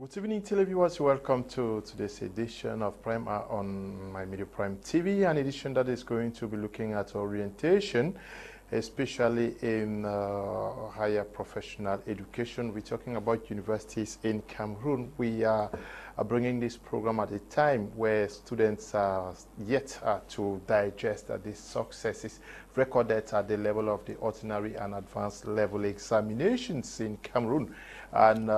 Good evening, televiewers. Welcome to today's edition of Prime on My Media Prime TV, an edition that is going to be looking at orientation, especially in higher professional education. We're talking about universities in Cameroon. We are bringing this program at a time where students are yet to digest these successes recorded at the level of the ordinary and advanced level examinations in Cameroon. And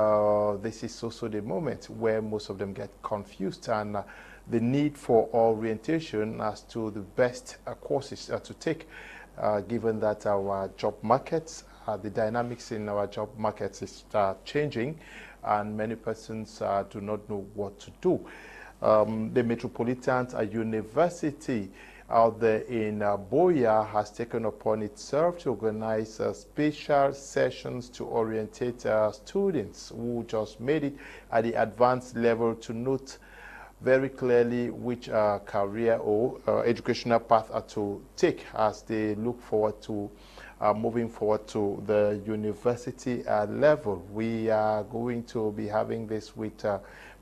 this is also the moment where most of them get confused, and the need for orientation as to the best courses to take, given that our job markets, the dynamics in our job markets is changing, and many persons do not know what to do. The Metropolitan University out there in Boya has taken upon itself to organize special sessions to orientate students who just made it at the advanced level to note very clearly which career or educational path to take as they look forward to moving forward to the university level. We are going to be having this with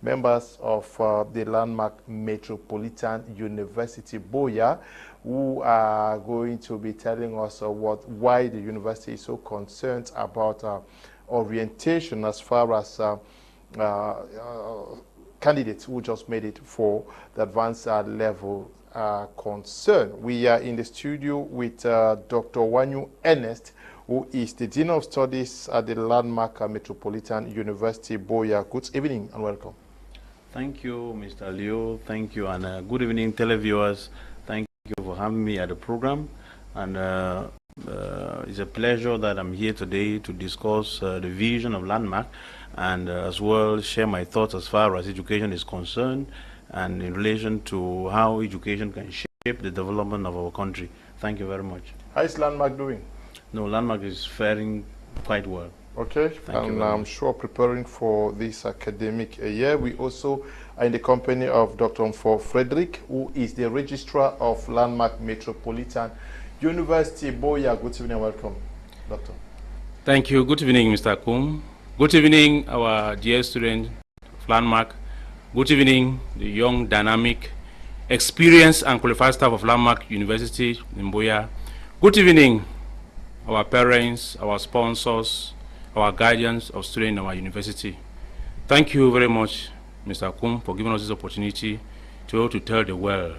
members of the landmark Metropolitan University Boya, who are going to be telling us why the university is so concerned about orientation as far as candidates who just made it for the advanced level concerned. We are in the studio with Dr. Ewane Ernest, who is the Dean of Studies at the landmark Metropolitan University Boya. Good evening and welcome. Thank you, Mr. Leo. Thank you, and good evening, televiewers. Thank you for having me at the program. And it's a pleasure that I'm here today to discuss the vision of Landmark, and as well share my thoughts as far as education is concerned, and in relation to how education can shape the development of our country. Thank you very much. How is Landmark doing? No, Landmark is faring quite well. Okay, and I'm sure preparing for this academic year. We also are in the company of Dr. Mfo Frederick, who is the registrar of Landmark Metropolitan University Boya. Good evening and welcome, Doctor. Thank you. Good evening, Mr. Kum. Good evening, our dear student of Landmark. Good evening, the young, dynamic, experienced and qualified staff of Landmark University in Boya. Good evening, our parents, our sponsors, our guardians of students in our university. Thank you very much, Mr. Kum, for giving us this opportunity to tell the world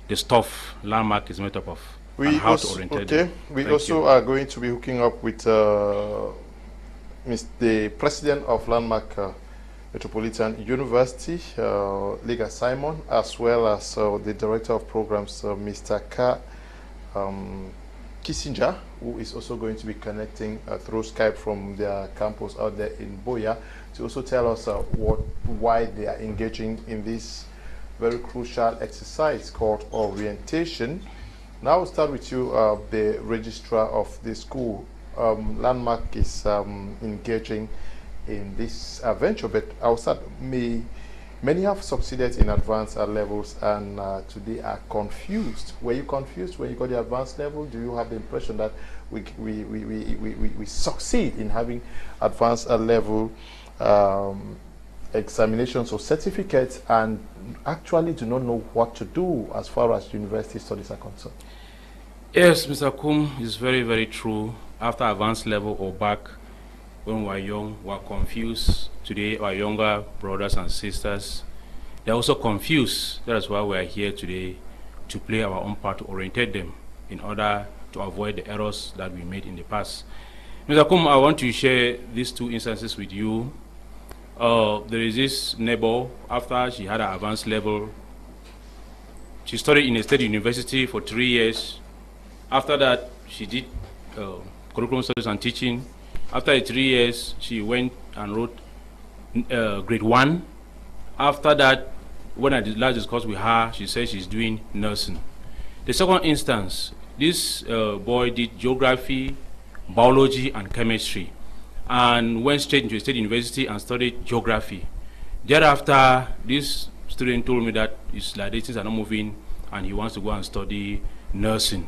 the stuff Landmark is made up of and how to orientate them. We also are going to be hooking up with the president of Landmark Metropolitan University, Liga Simon, as well as the director of programs, Mr. Kissinger, who is also going to be connecting through Skype from their campus out there in Boya, to also tell us why they are engaging in this very crucial exercise called orientation. Now we'll start with you, the registrar of the school. Landmark is engaging in this venture, but outside many have succeeded in advanced levels, and today are confused. Were you confused when you got the advanced level? Do you have the impression that we succeed in having advanced level examinations or certificates, and actually do not know what to do as far as university studies are concerned? Yes, Mr. Kum, it's very, very true. After advanced level or back, when we were young, we were confused. Today, our younger brothers and sisters, they're also confused. That's why we are here today, to play our own part to orientate them in order to avoid the errors that we made in the past. Mr. Kum, I want to share these two instances with you. There is this neighbor, after she had an advanced level, she studied in a state university for 3 years. After that, she did curriculum studies and teaching. After 3 years, she went and wrote grade 1. After that, when I last discussed with her, she said she's doing nursing. The second instance, this boy did geography, biology, and chemistry, and went straight into a state university and studied geography. Thereafter, this student told me that his things are not moving and he wants to go and study nursing.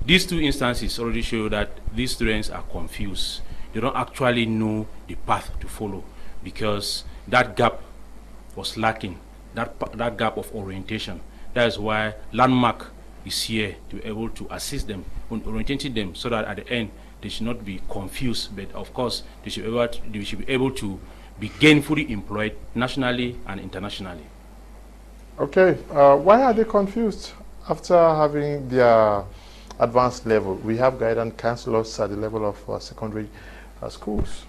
These two instances already show that these students are confused. They don't actually know the path to follow, because that gap was lacking, that gap of orientation. That is why Landmark is here to be able to assist them on orienting them, so that at the end they should not be confused, but of course they should be able to be gainfully employed nationally and internationally. Okay, why are they confused after having their advanced level? We have guidance counselors at the level of secondary schools.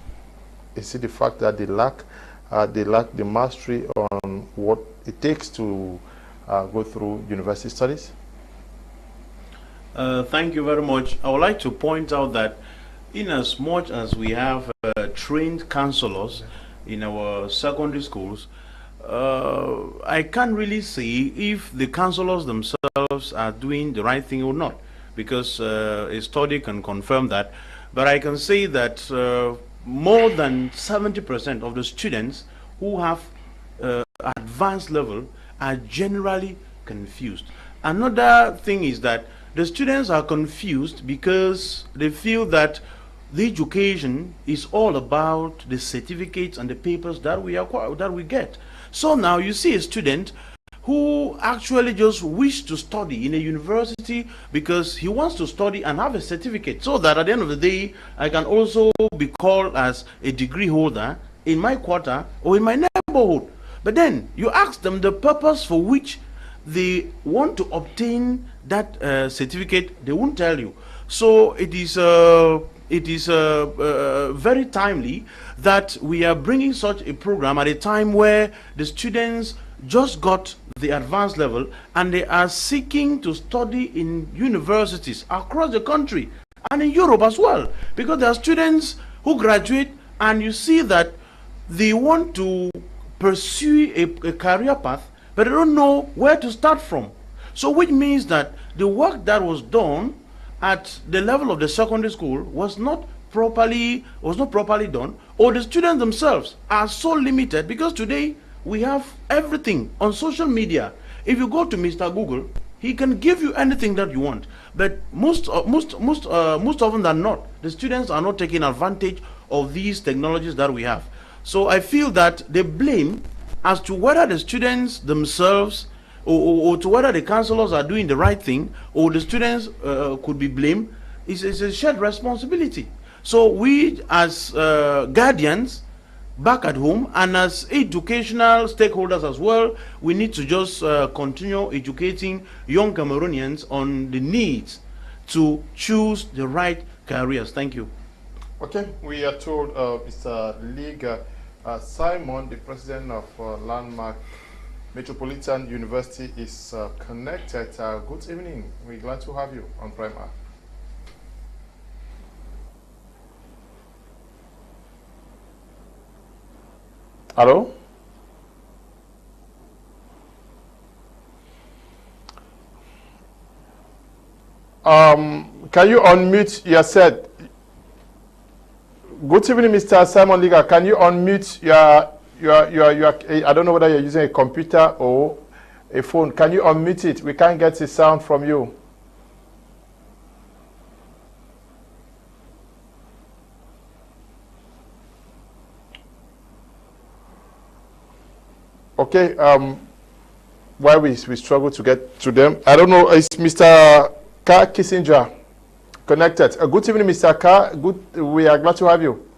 Is it the fact that they lack the mastery on what it takes to go through university studies? Thank you very much. I would like to point out that in as much as we have trained counselors in our secondary schools, I can't really say if the counselors themselves are doing the right thing or not, because a study can confirm that. But I can say that more than 70% of the students who have advanced level are generally confused. Another thing is that the students are confused because they feel that the education is all about the certificates and the papers that we get. So now you see a student who actually just wish to study in a university because he wants to study and have a certificate, so that at the end of the day I can also be called as a degree holder in my quarter or in my neighborhood. But then you ask them the purpose for which they want to obtain that certificate, they won't tell you. So it is very timely that we are bringing such a program at a time where the students just got the advanced level and they are seeking to study in universities across the country and in Europe as well, because there are students who graduate and you see that they want to pursue a career path, but they don't know where to start from. So which means that the work that was done at the level of the secondary school was not properly done, or the students themselves are so limited, because today we have everything on social media. If you go to Mr. Google, he can give you anything that you want. But most often than not, the students are not taking advantage of these technologies that we have. So I feel that the blame as to whether the students themselves or to whether the counselors are doing the right thing, or the students could be blamed, is a shared responsibility. So we as guardians back at home and as educational stakeholders as well, we need to just continue educating young Cameroonians on the needs to choose the right careers. Thank you. Okay, we are told Mr. Liga Simon, the president of Landmark Metropolitan University, is connected. Good evening. We're glad to have you on Prime R. Hello? Can you unmute yourself? Good evening, Mr. Simon Liga. Can you unmute your I don't know whether you're using a computer or a phone. Can you unmute it? We can't get the sound from you. Okay, while we struggle to get to them, I don't know, is Mr. K. Kissinger connected? Good evening, Mr. K. Good, we are glad to have you.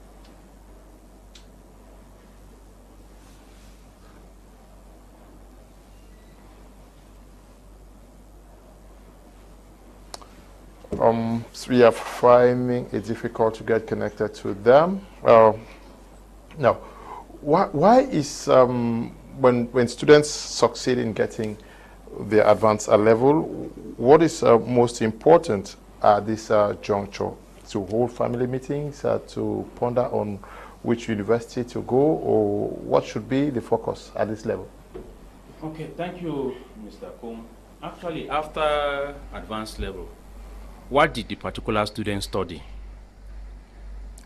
So we are finding it difficult to get connected to them. Now, why is when students succeed in getting their advanced level, what is most important at this juncture? To hold family meetings, to ponder on which university to go, or what should be the focus at this level? Okay, thank you, Mr. Kum. Actually, after advanced level, what did the particular student study?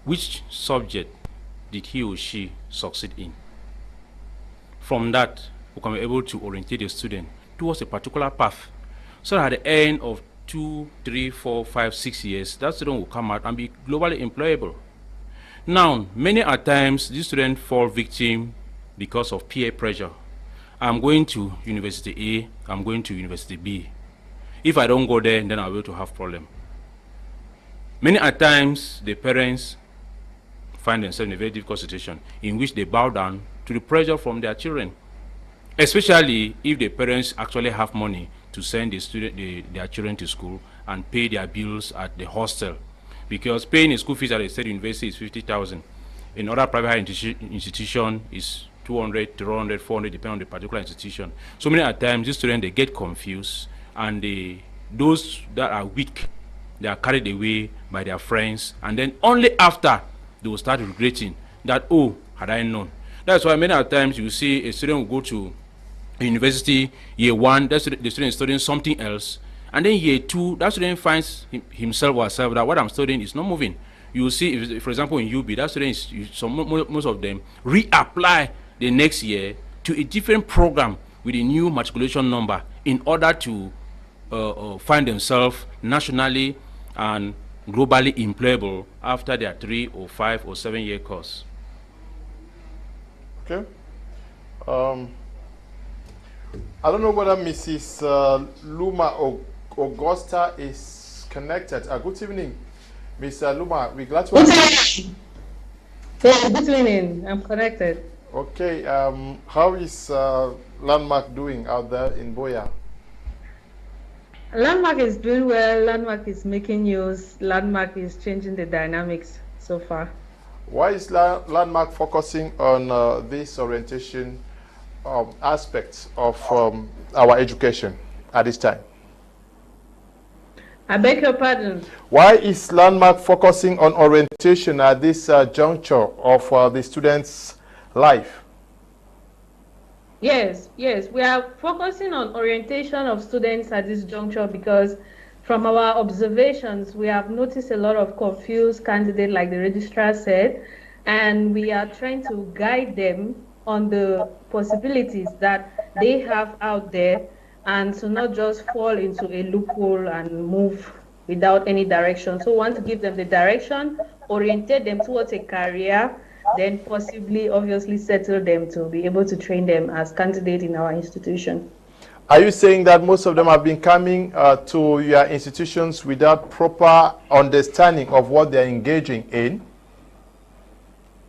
Which subject did he or she succeed in? From that, we can be able to orientate the student towards a particular path, so that at the end of 2, 3, 4, 5, 6 years, that student will come out and be globally employable. Now, many a times, these students fall victim because of peer pressure. I'm going to University A, I'm going to University B. If I don't go there, then I'll be able to have problem. Many a times, the parents find themselves in a very difficult situation in which they bow down to the pressure from their children, especially if the parents actually have money to send their children to school and pay their bills at the hostel. Because paying a school fees at a state university is 50,000. In other private institution is 200, 300, 400, depending on the particular institution. So many times, these students, they get confused, and those that are weak, they are carried away by their friends, and then only after they will start regretting that, oh, had I known. That's why many times you see a student will go to university, year 1, the student is studying something else, and then year 2, that student finds himself or herself that what I'm studying is not moving. You will see, if, for example, in UB, that student most of them reapply the next year to a different program with a new matriculation number in order to find themselves nationally and globally employable after their 3 or 5 or 7 year course. Okay. I don't know whether Mrs. Luma Augusta is connected. Good evening, Mr. Luma. We're glad to have you. Yeah, good evening. I'm connected. Okay. How is Landmark doing out there in Boya? Landmark is doing well. Landmark is making news. Landmark is changing the dynamics so far. Why is Landmark focusing on this orientation aspects of our education at this time? I beg your pardon? Why is Landmark focusing on orientation at this juncture of the students' life? Yes, we are focusing on orientation of students at this juncture because from our observations, we have noticed a lot of confused candidates, like the registrar said, and we are trying to guide them on the possibilities that they have out there and to not just fall into a loophole and move without any direction. So we want to give them the direction, orientate them towards a career, then possibly, obviously, settle them to be able to train them as candidates in our institution. Are you saying that most of them have been coming to your institutions without proper understanding of what they're engaging in?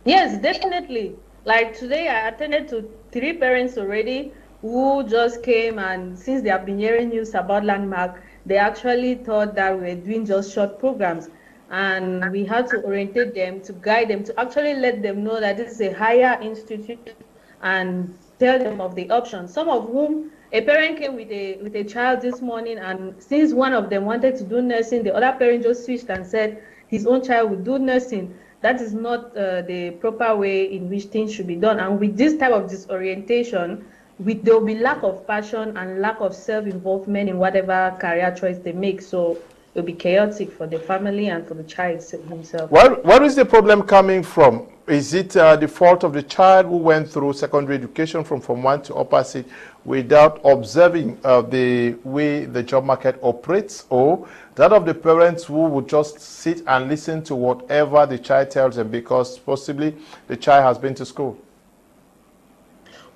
Yes, definitely. Like today, I attended to 3 parents already who just came, and since they have been hearing news about Landmark, they actually thought that we were doing just short programs. And we had to orientate them, to guide them, to actually let them know that this is a higher institute and tell them of the options. Some of whom, a parent came with a child this morning, and since one of them wanted to do nursing, the other parent just switched and said his own child would do nursing. That is not the proper way in which things should be done. And with this type of disorientation, there will be lack of passion and lack of self-involvement in whatever career choice they make. So it will be chaotic for the family and for the child himself. Where is the problem coming from? Is it the fault of the child who went through secondary education from Form 1 to Upper C without observing the way the job market operates, or that of the parents who would just sit and listen to whatever the child tells them because possibly the child has been to school?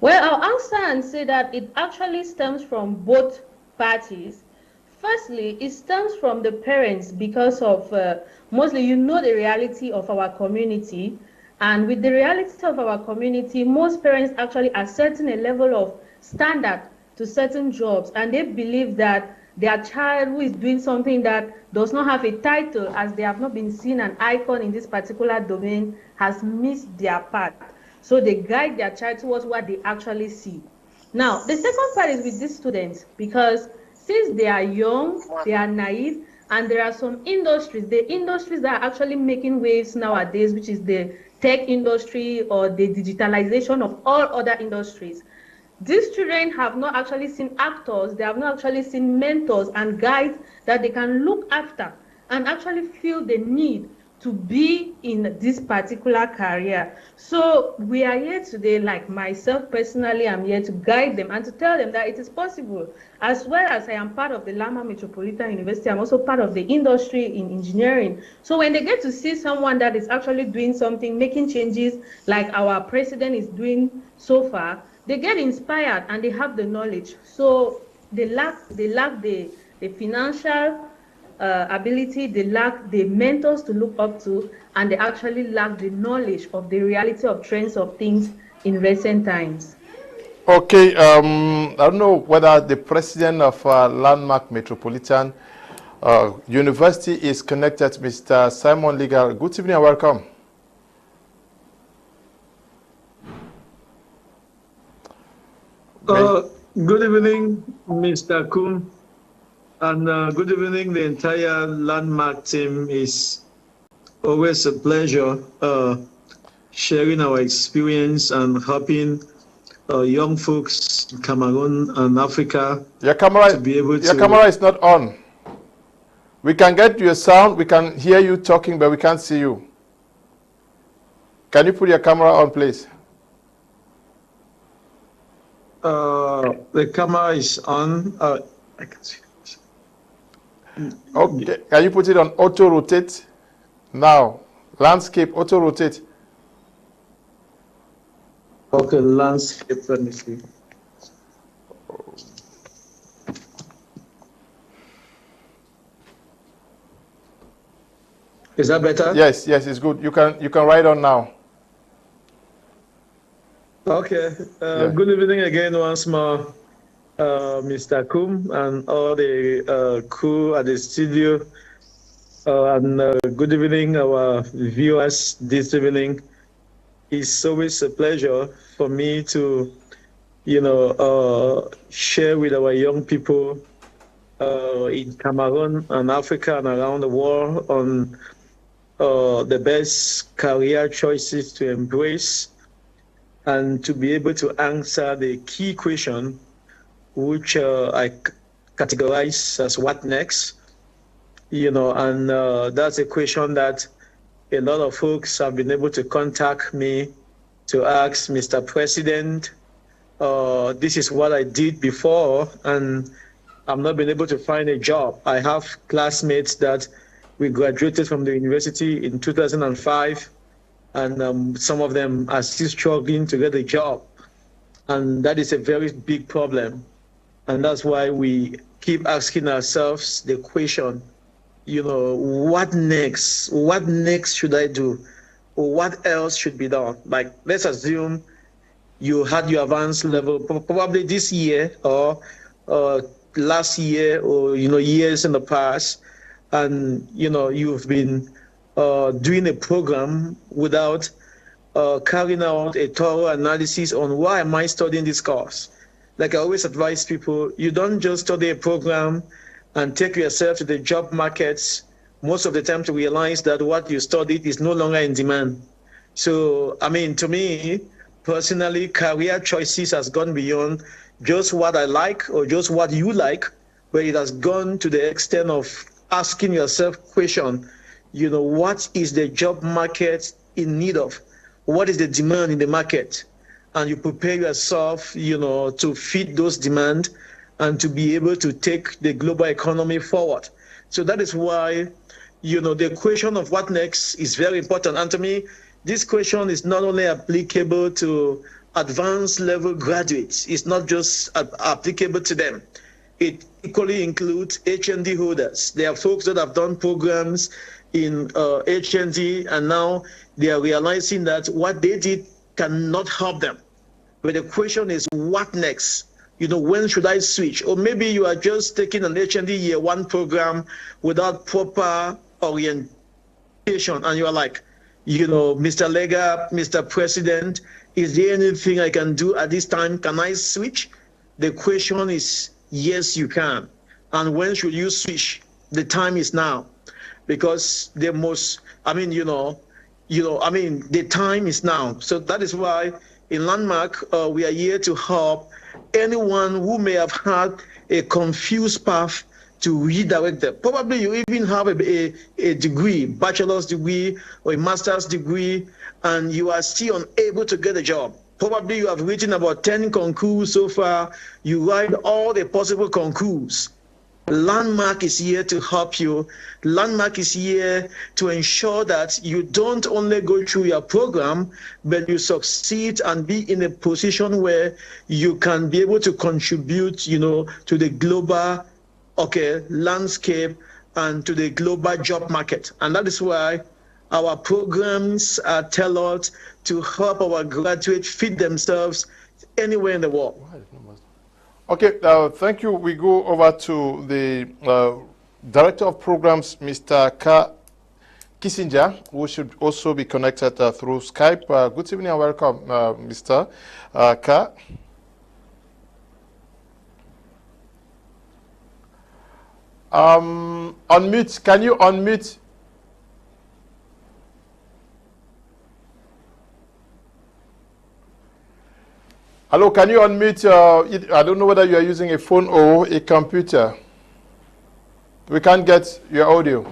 Well, I'll answer and say that it actually stems from both parties. Firstly, it stems from the parents because of mostly, the reality of our community. And with the reality of our community, most parents actually are setting a level of standard to certain jobs. And they believe that their child who is doing something that does not have a title, as they have not been seen an icon in this particular domain, has missed their path. So they guide their child towards what they actually see. Now, the second part is with these students, because since they are young, they are naive, and there are some industries, the industries that are actually making waves nowadays, which is the tech industry or the digitalization of all other industries. These children have not actually seen actors, they have not actually seen mentors and guides that they can look after and actually feel the need to be in this particular career. So we are here today, like myself personally, I'm here to guide them and to tell them that it is possible. As well as I am part of the Landmark Metropolitan University, I'm also part of the industry in engineering. So when they get to see someone that is actually doing something, making changes like our president is doing so far, they get inspired and they have the knowledge. So they lack the financial ability, they lack the mentors to look up to, and they actually lack the knowledge of the reality of trends of things in recent times. Okay, I don't know whether the president of Landmark Metropolitan University is connected, Mr. Simon Legal. Good evening and welcome. Good evening, Mr. Kum, and good evening, the entire Landmark team. It's always a pleasure sharing our experience and helping young folks in Cameroon and Africa to be able to... Your camera is not on. We can get your sound, we can hear you talking, but we can't see you. Can you put your camera on, please? The camera is on. I can see it. Okay, can you put it on auto rotate? Now, landscape, auto rotate. Okay, landscape, let me see. Is that better? Yes, yes, it's good. You can write on now. Okay. Yeah. Good evening again once more, Mr. Kum and all the crew at the studio. And good evening, our viewers this evening. It's always a pleasure for me to, share with our young people in Cameroon and Africa and around the world on the best career choices to embrace and to be able to answer the key question, which I categorize as what next, and that's a question that a lot of folks have been able to contact me to ask Mr. President, this is what I did before, and I've not been able to find a job. I have classmates that we graduated from the university in 2005, and some of them are still struggling to get a job. And that is a very big problem. And that's why we keep asking ourselves the question, what next? What next should I do? Or what else should be done? Like, let's assume you had your advanced level probably this year or last year or, years in the past, and, you've been doing a program without carrying out a thorough analysis on why am I studying this course. Like I always advise people, you don't just study a program and take yourself to the job markets most of the time to realize that what you studied is no longer in demand. So, to me, personally, career choices has gone beyond just what I like or just what you like, but it has gone to the extent of asking yourself question, what is the job market in need of? What is the demand in the market? And you prepare yourself, to fit those demands and to be able to take the global economy forward. So that is why, the question of what next is very important. And to me, this question is not only applicable to advanced level graduates, it's not just applicable to them. It equally includes HND holders. There are folks that have done programs in HND, and now they are realizing that what they did cannot help them. But the question is, what next? When should I switch? Or maybe you are just taking an HND year one program without proper orientation, and you are like, Mr. Lega, Mr. President, is there anything I can do at this time? Can I switch? The question is, yes, you can. And when should you switch? The time is now. Because the time is now. So that is why in Landmark, we are here to help anyone who may have had a confused path to redirect them. Probably you even have a degree, bachelor's degree or a master's degree, and you are still unable to get a job. Probably you have written about 10 concours so far. You write all the possible concours. Landmark is here to help you. Landmark is here to ensure that you don't only go through your program, but you succeed and be in a position where you can be able to contribute, to the global, landscape and to the global job market. And that is why our programs are tailored to help our graduates feed themselves anywhere in the world. Okay, thank you. We go over to the Director of Programs, Mr. Kissinger, who should also be connected through Skype. Good evening and welcome, Mr. Ka. Unmute. Can you unmute? Hello, can you unmute? I don't know whether you are using a phone or a computer. We can't get your audio.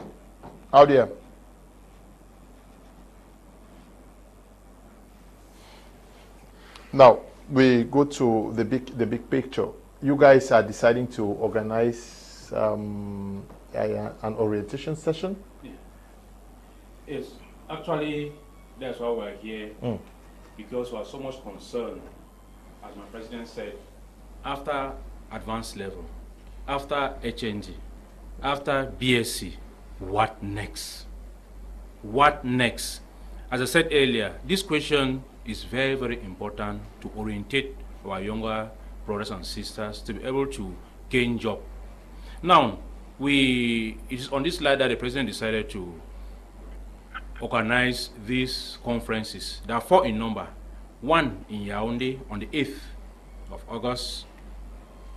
Now, we go to the big picture. You guys are deciding to organize an orientation session? Yeah. Yes, actually, that's why we're here, because we are so much concerned, as my president said, after advanced level, after HND, after BSc, what next? What next? As I said earlier, this question is very, very important to orientate our younger brothers and sisters to be able to gain job. Now, it is on this slide that the president decided to organize these conferences. There are 4 in number. One in Yaoundé on the 8th of August,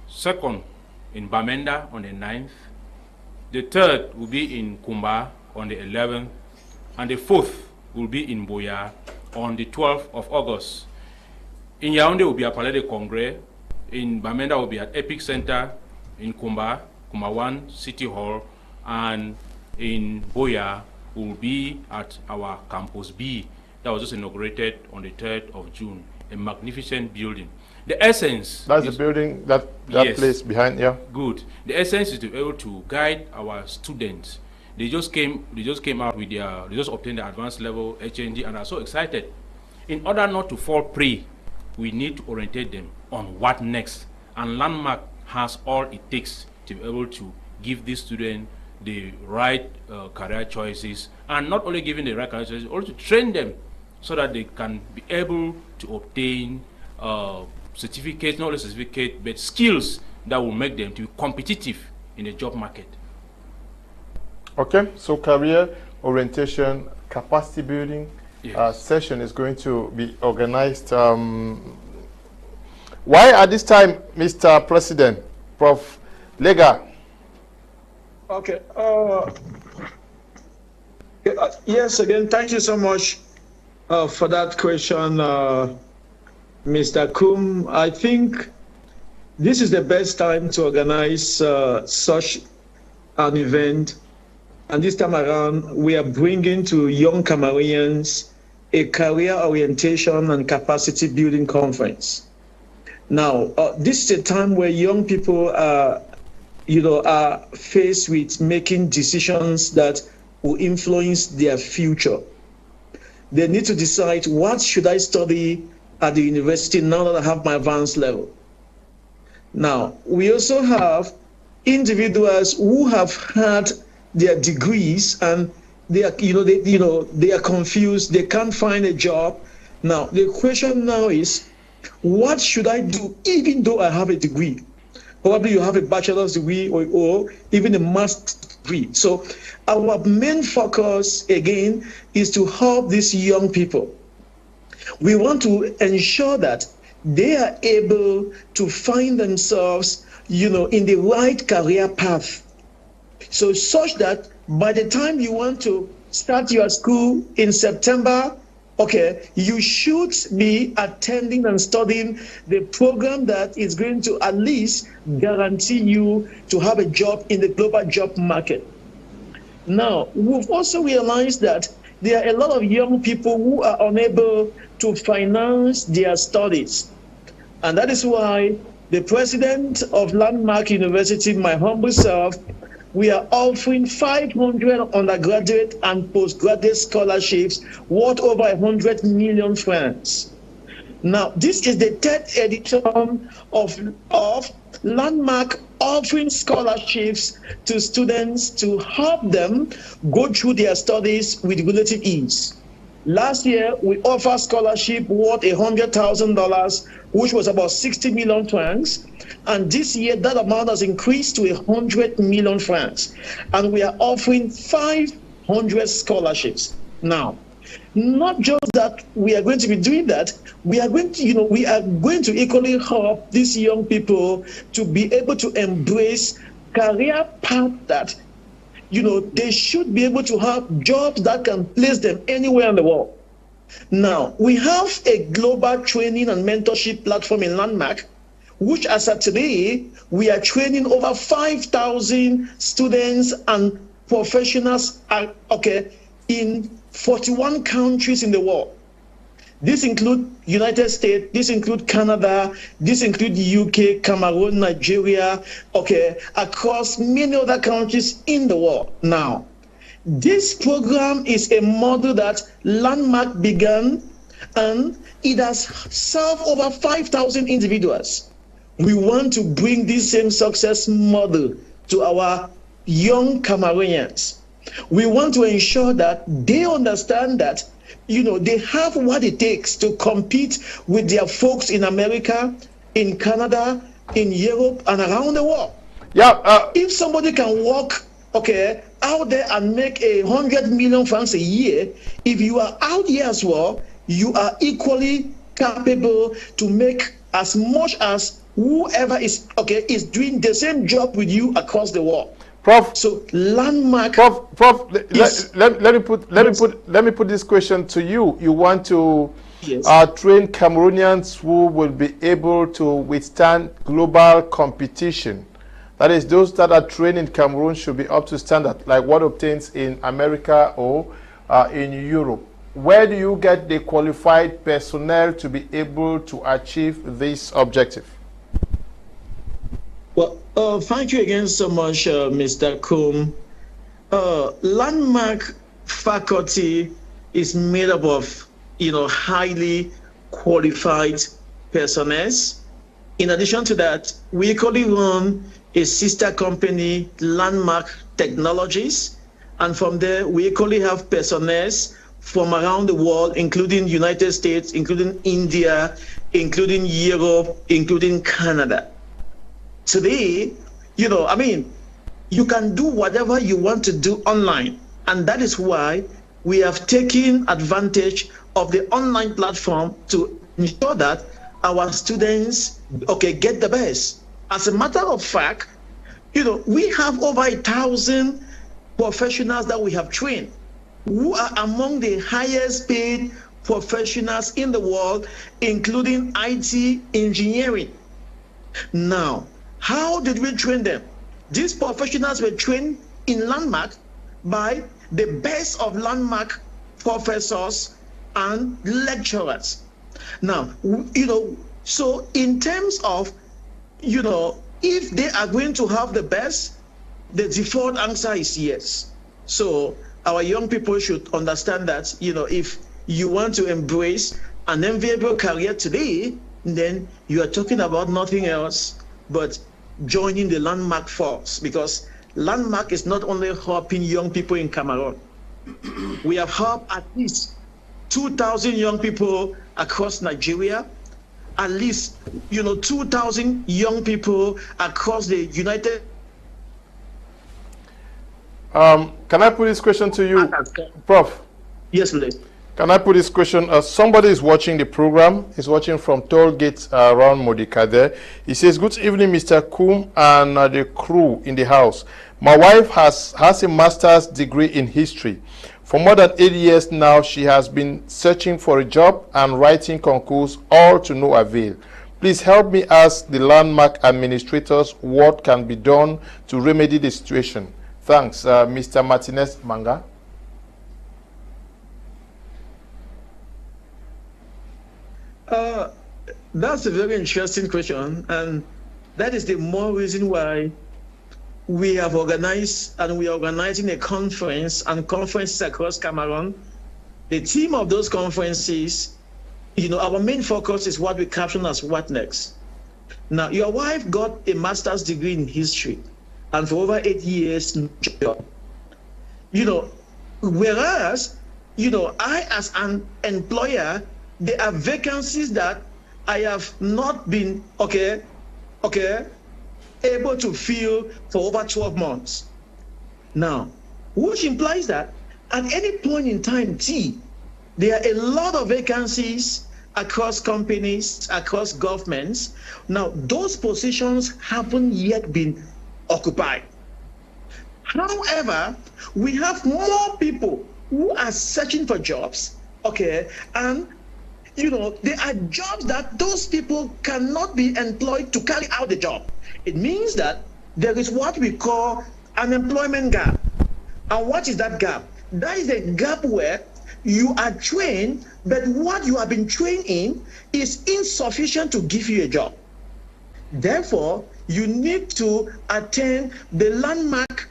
second in Bamenda on the 9th, the third will be in Kumba on the 11th, and the fourth will be in Boya on the 12th of August. In Yaoundé will be at Palais de Congrès, in Bamenda will be at Epic Center, in Kumba 1 City Hall, and in Boya will be at our Campus B. That was just inaugurated on the 3rd of June, a magnificent building. The essence... That's the building, that yes, place behind, yeah. Good. The essence is to be able to guide our students. They just came out with they just obtained the advanced level HND and are so excited. In order not to fall prey, we need to orientate them on what next. And Landmark has all it takes to be able to give these students the right career choices, and not only giving the right career choices, also train them so that they can be able to obtain certificates, not only certificates, but skills that will make them to be competitive in the job market. Okay, so career orientation, capacity building yes, session is going to be organized. Why at this time, Mr. President, Prof. Lega? Okay. Yes, again, thank you so much for that question, Mr. Kum. I think this is the best time to organize such an event. And this time around, we are bringing to young Cameroonians a career orientation and capacity building conference. Now, this is a time where young people are faced with making decisions that will influence their future. They need to decide, what should I study at the university now that I have my advanced level? Now, we also have individuals who have had their degrees and they are confused, they can't find a job. Now, the question now is, what should I do even though I have a degree? Probably you have a bachelor's degree or even a master's degree. So our main focus, again, is to help these young people. We want to ensure that they are able to find themselves, in the right career path. So such that by the time you want to start your school in September okay, you should be attending and studying the program that is going to at least guarantee you to have a job in the global job market. Now, we've also realized that there are a lot of young people who are unable to finance their studies. And that is why the president of Landmark University, my humble self, we are offering 500 undergraduate and postgraduate scholarships worth over 100 million francs. Now, this is the third edition of Landmark offering scholarships to students to help them go through their studies with relative ease. Last year, we offered scholarship worth $100,000, which was about 60 million francs. And this year, that amount has increased to 100 million francs. And we are offering 500 scholarships. Now, not just that we are going to be doing that, we are going to, we are going to equally help these young people to be able to embrace career path that they should be able to have jobs that can place them anywhere in the world. Now, we have a global training and mentorship platform in Landmark, which as of today, we are training over 5,000 students and professionals, in 41 countries in the world. This includes United States, this includes Canada, this includes UK, Cameroon, Nigeria, across many other countries in the world. Now, this program is a model that Landmark began, and it has served over 5,000 individuals. We want to bring this same success model to our young Cameroonians. We want to ensure that they understand that they have what it takes to compete with their folks in America, in Canada, in Europe, and around the world. Yeah. If somebody can walk, out there and make 100 million francs a year, if you are out here as well, you are equally capable to make as much as whoever is doing the same job with you across the world. Prof, so Landmark. Prof, let me put this question to you. You want to train Cameroonians who will be able to withstand global competition. That is, those that are trained in Cameroon should be up to standard, like what obtains in America or in Europe. Where do you get the qualified personnel to be able to achieve this objective? Well, thank you again so much, Mr. Kum. Landmark faculty is made up of, highly qualified personnel. In addition to that, we equally run a sister company, Landmark Technologies, and from there, we equally have personnel from around the world, including United States, including India, including Europe, including Canada. Today, you can do whatever you want to do online. And that is why we have taken advantage of the online platform to ensure that our students, get the best. As a matter of fact, we have over 1,000 professionals that we have trained who are among the highest paid professionals in the world, including IT engineering. Now, how did we train them? These professionals were trained in Landmark by the best of Landmark professors and lecturers. Now, so in terms of, if they are going to have the best, the default answer is yes. So our young people should understand that, if you want to embrace an enviable career today, then you are talking about nothing else but joining the Landmark force, because Landmark is not only helping young people in Cameroon. We have helped at least 2,000 young people across Nigeria, at least 2,000 young people across the United. Can I put this question to you, Prof? Yes, please. Can I put this question? Somebody is watching the program. He's watching from Toll Gate around Modikade. He says, "Good evening, Mr. Kum and the crew in the house. My wife has a master's degree in history For more than 8 years now, she has been searching for a job and writing concours, all to no avail. Please help me ask the landmark administrators what can be done to remedy the situation. Thanks, Mr. Martinez Manga. That's a very interesting question, and that is the more reason why we have organized and we are organizing a conference and conferences across Cameroon. The theme of those conferences, our main focus is what we caption as what next. Now, your wife got a master's degree in history, and for over 8 years, no job. Whereas, I as an employer, there are vacancies that I have not been, able to fill for over 12 months. Now, which implies that at any point in time, there are a lot of vacancies across companies, across governments. Now, those positions haven't yet been occupied. However, we have more people who are searching for jobs, and there are jobs that those people cannot be employed to carry out the job. It means that there is what we call an employment gap. And what is that gap? That is a gap where you are trained, but what you have been trained in is insufficient to give you a job. Therefore, you need to attend the landmark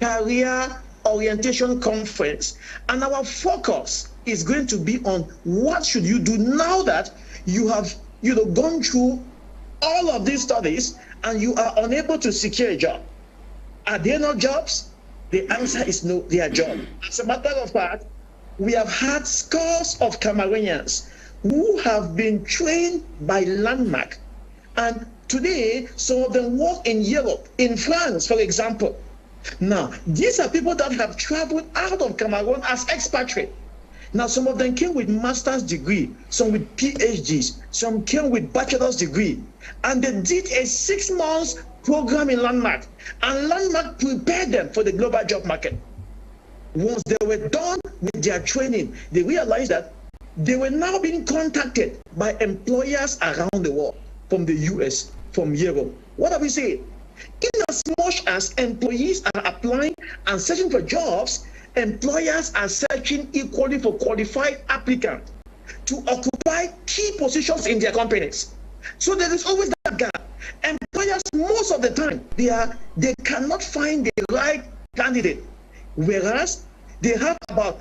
career orientation conference, and our focus is going to be on what should you do now that you have gone through all of these studies and you are unable to secure a job. Are there no jobs? The answer is no, there are jobs. As a matter of fact, we have had scores of Cameroonians who have been trained by Landmark, and today some of them work in Europe, in France, for example. Now, these are people that have traveled out of Cameroon as expatriates. Now, some of them came with master's degree, some with PhDs, some came with bachelor's degree, and they did a 6 months program in Landmark, and Landmark prepared them for the global job market. Once they were done with their training, they realized that they were now being contacted by employers around the world, from the US, from Europe. What are we saying? In as much as employees are applying and searching for jobs, employers are searching equally for qualified applicants to occupy key positions in their companies. So there is always that gap. Employers, most of the time, they cannot find the right candidate, whereas they have about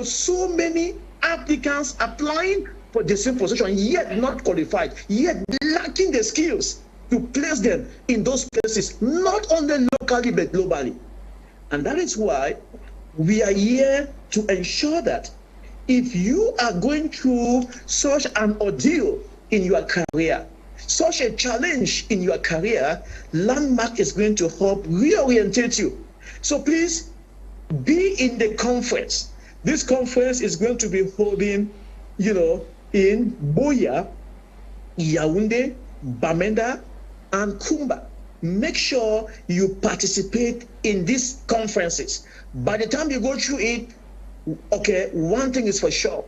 so many applicants applying for the same position, yet not qualified, yet lacking the skills to place them in those places, not only locally but globally. And that is why we are here to ensure that if you are going through such an ordeal in your career, such a challenge in your career, Landmark is going to help reorientate you. So please be in the conference. This conference is going to be holding, in Buea, Yaoundé, Bamenda, and Kumba. Make sure you participate in these conferences. By the time you go through it, one thing is for sure,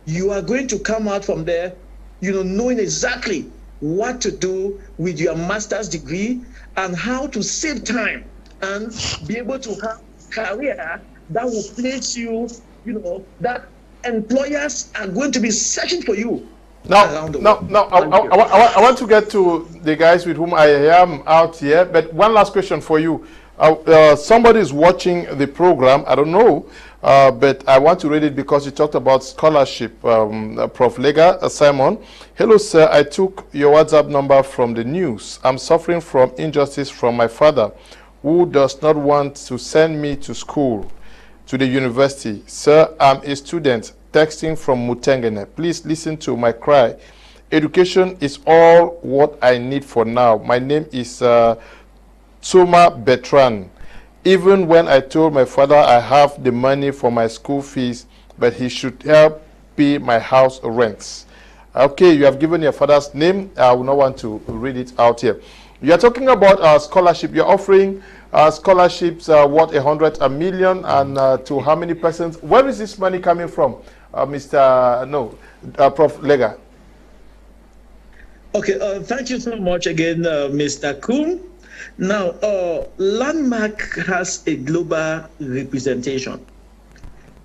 you are going to come out from there, knowing exactly what to do with your master's degree and how to save time and be able to have a career that will place you, that employers are going to be searching for you. I want to get to the guys with whom I am out here, but one last question for you. Somebody is watching the program, I don't know, but I want to read it because you talked about scholarship. Prof. Lega Simon, hello sir, I took your WhatsApp number from the news. I'm suffering from injustice from my father, who does not want to send me to school, to the university. Sir, I'm a student texting from Mutengene. Please listen to my cry. Education is all what I need for now. My name is Soma Bertrand. Even when I told my father I have the money for my school fees, but he should help pay my house rents. Okay, you have given your father's name. I will not want to read it out here. You are talking about scholarship. You're offering scholarships worth 100 million, and to how many persons? Where is this money coming from, Prof. Lega? Okay, thank you so much again, Mr. Kum. Now, Landmark has a global representation.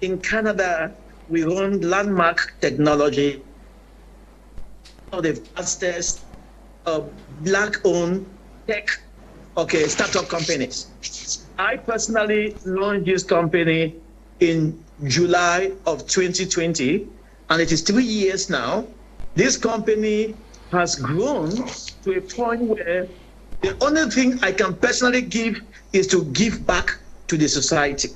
In Canada, we run Landmark Technology, one of the fastest black-owned tech startup companies. I personally launched this company in July of 2020, and it is 3 years now. This company has grown to a point where the only thing I can personally give is to give back to the society.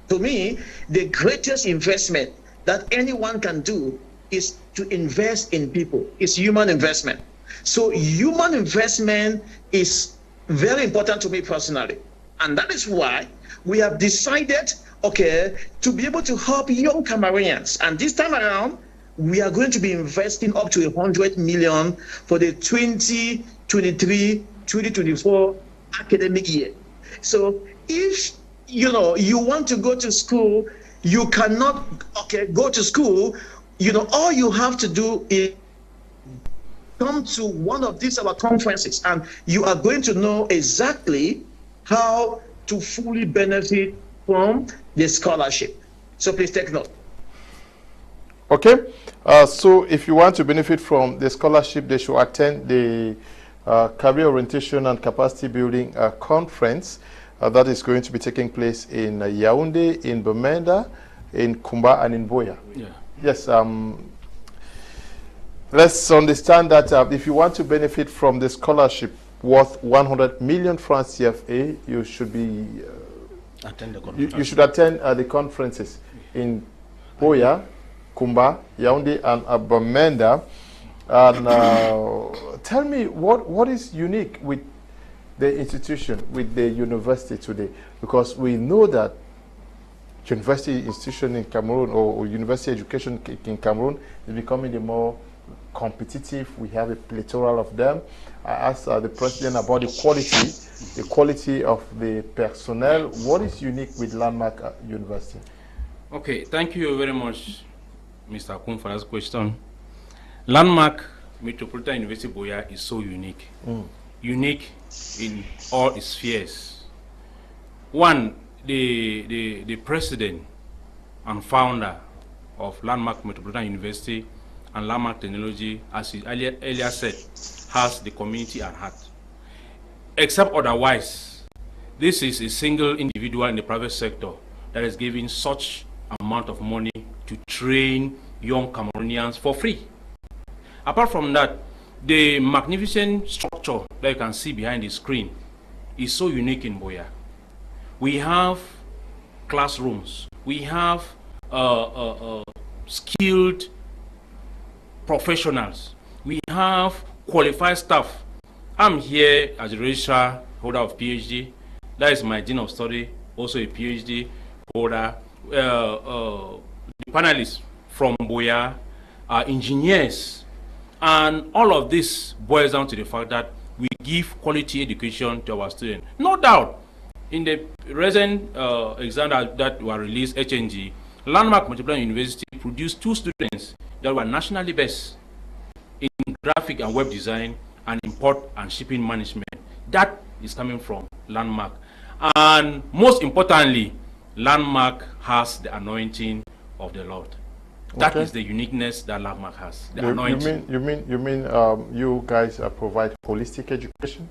To me, the greatest investment that anyone can do is to invest in people. It's human investment. So human investment is very important to me personally. And that is why we have decided, to be able to help young Cameroonians. And this time around, we are going to be investing up to 100 million for the 2023-2024 academic year. So if you want to go to school, you cannot go to school, all you have to do is come to one of these our conferences, and you are going to know exactly how to fully benefit from the scholarship. So please take note. Okay, so if you want to benefit from the scholarship, they should attend the Career Orientation and Capacity Building Conference that is going to be taking place in Yaoundé, in Bamenda, in Kumba, and in Boya. Yeah. Yes, let's understand that if you want to benefit from the scholarship worth 100 million francs CFA, you should be Attend the conference. you should attend the conferences in Boya, Kumba, Yaoundé, and Bamenda. And tell me what is unique with the institution, with the university today, because we know that university institution in Cameroon, or university education in Cameroon, is becoming the more competitive. We have a plethora of them. I asked the president about the quality of the personnel. What is unique with Landmark University? Okay, thank you very much, Mr. Kum, for this question. Landmark Metropolitan University Boya is so unique. Unique in all its spheres. One, the president and founder of Landmark Metropolitan University and Landmark Technology, as he earlier said, has the community at heart. Except otherwise, this is a single individual in the private sector that is giving such amount of money to train young Cameroonians for free. Apart from that, the magnificent structure that you can see behind the screen is so unique in Boya. We have classrooms, we have skilled professionals, we have qualified staff. I'm here as a registrar holder of PhD. That is my dean of study, also a PhD holder. The panelists from Boya are engineers. And all of this boils down to the fact that we give quality education to our students. No doubt, in the recent exam that were released, HNG, Landmark Metropolitan University produced 2 students that were nationally best in graphic and web design and import and shipping management. That is coming from Landmark. And most importantly, Landmark has the anointing of the Lord. That is the uniqueness that Landmark has. The anointing. You mean you guys provide holistic education?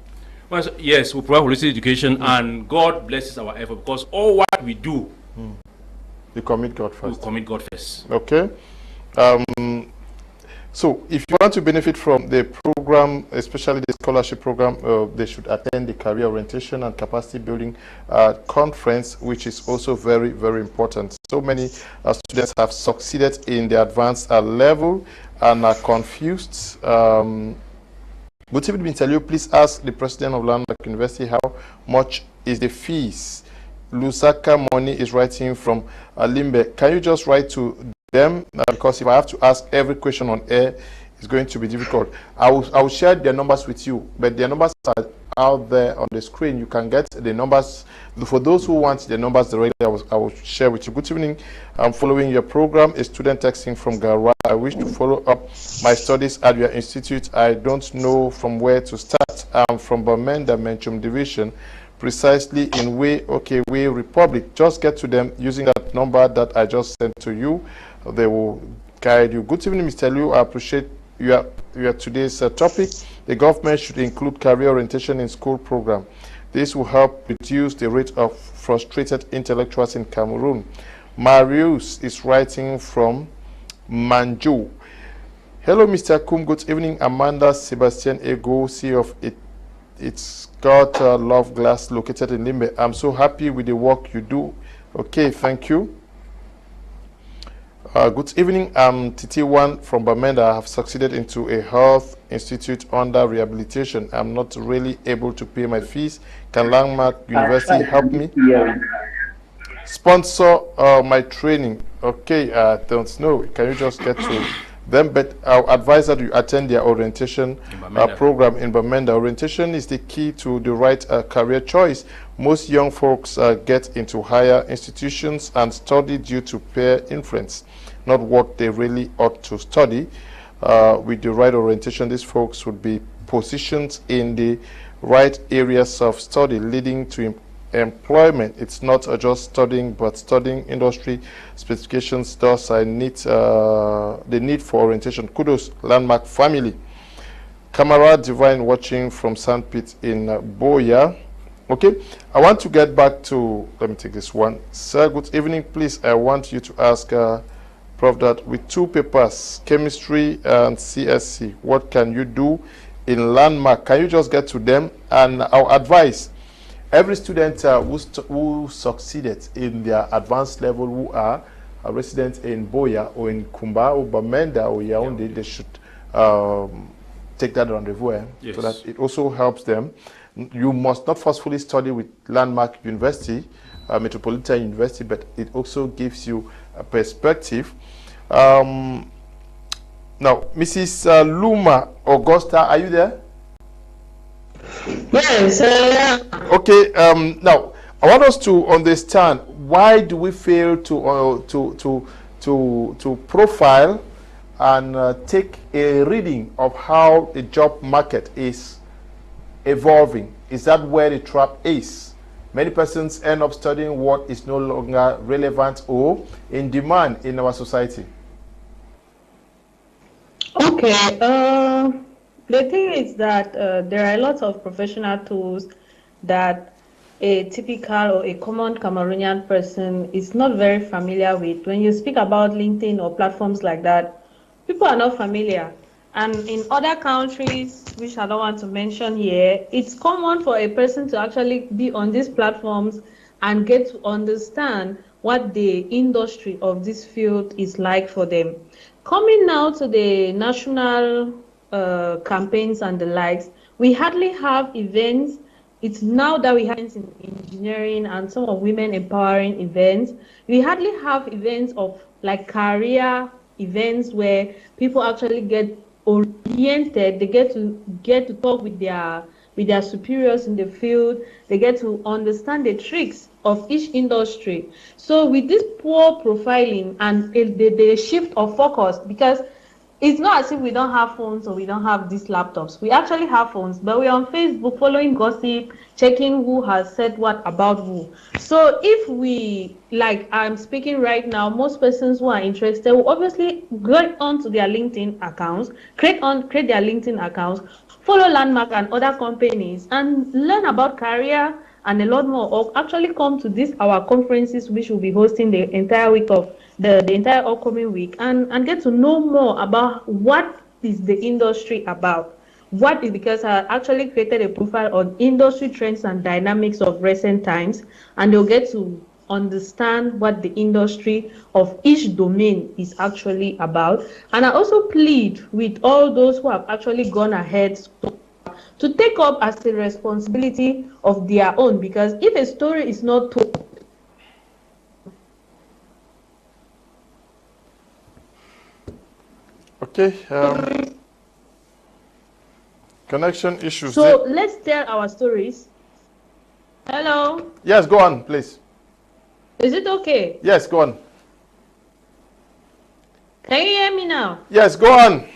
Well, yes, we provide holistic education, and God blesses our effort, because all what we do, you commit God first. We commit God first. Okay. So if you want to benefit from the program, especially the scholarship program, they should attend the Career Orientation and Capacity Building Conference, which is also very, very important. So many students have succeeded in the advanced level and are confused. Butibi Bintalio, please ask the president of Landmark University how much is the fees. Lusaka Money is writing from Limbe. Can you just write to them, because if I have to ask every question on air, it's going to be difficult. I will share their numbers with you, but their numbers are out there on the screen. You can get the numbers. For those who want the numbers directly, I will share with you. Good evening. I'm following your program. A student texting from Garwa. I wish to follow up my studies at your institute. I don't know from where to start. I'm from Bamenda Menchum Division, precisely in Way Republic. Just get to them using that number that I just sent to you. They will guide you. Good evening, Mr. Liu. I appreciate your today's topic. The government should include career orientation in school program. This will help reduce the rate of frustrated intellectuals in Cameroon. Marius is writing from Manju. Hello, Mr. Kum. Good evening. Amanda Sebastian Ego, CEO of It's Got Love Glass, located in Limbe. I'm so happy with the work you do. Okay, thank you. Good evening. I'm Titi1 from Bamenda. I have succeeded into a health institute under rehabilitation. I'm not really able to pay my fees. Can Landmark University help me? Sponsor my training. Okay, I don't know. Can you just get to them? But I'll advise that you attend their orientation program in Bamenda. Orientation is the key to the right career choice. Most young folks get into higher institutions and study due to peer influence, not what they really ought to study. With the right orientation, these folks would be positioned in the right areas of study, leading to employment. It's not just studying, but studying industry specifications. Thus, I need the need for orientation. Kudos, Landmark family. Camera Divine watching from Sandpit in Boya. Okay, I want to get back to, let me take this one. Sir, good evening. Please, I want you to ask Prof that with two papers, chemistry and CSC, what can you do in Landmark? Can you just get to them? And our advice, every student who succeeded in their advanced level, who are a resident in Boya or in Kumba or Bamenda or Yaoundé, they should take that rendezvous, yes, so that it also helps them. You must not forcefully study with Landmark University, Metropolitan University, but it also gives you a perspective. Now, Mrs. Luma Augusta, are you there? Yes. Okay. Now, I want us to understand, why do we fail to profile and take a reading of how the job market is evolving? Is that where the trap is? Many persons end up studying what is no longer relevant or in demand in our society. Okay. The thing is that there are a lot of professional tools that a typical or a common Cameroonian person is not very familiar with. When you speak about LinkedIn or platforms like that, people are not familiar. And in other countries, which I don't want to mention here, it's common for a person to actually be on these platforms and get to understand what the industry of this field is like for them. Coming now to the national campaigns and the likes, we hardly have events. It's now that we have events in engineering and some of women empowering events. We hardly have events of like career events where people actually get oriented. They get to talk with their superiors in the field. They get to understand the tricks of each industry. So with this poor profiling and the shift of focus, because it's not as if we don't have phones or we don't have these laptops. We actually have phones, but we're on Facebook following gossip, checking who has said what about who. So if we, like I'm speaking right now, most persons who are interested will obviously go onto their LinkedIn accounts, create their LinkedIn accounts, follow Landmark and other companies, and learn about career and a lot more, or actually come to our conferences, which will be hosting the entire week of the entire upcoming week, and get to know more about what is the industry about. What is, because I actually created a profile on industry trends and dynamics of recent times, and they'll get to understand what the industry of each domain is actually about. And I also plead with all those who have actually gone ahead to take up as a responsibility of their own, because if a story is not told, okay. Connection issues. So let's tell our stories. Hello? Yes, go on, please. Is it okay? Yes, go on. Can you hear me now? Yes, go on.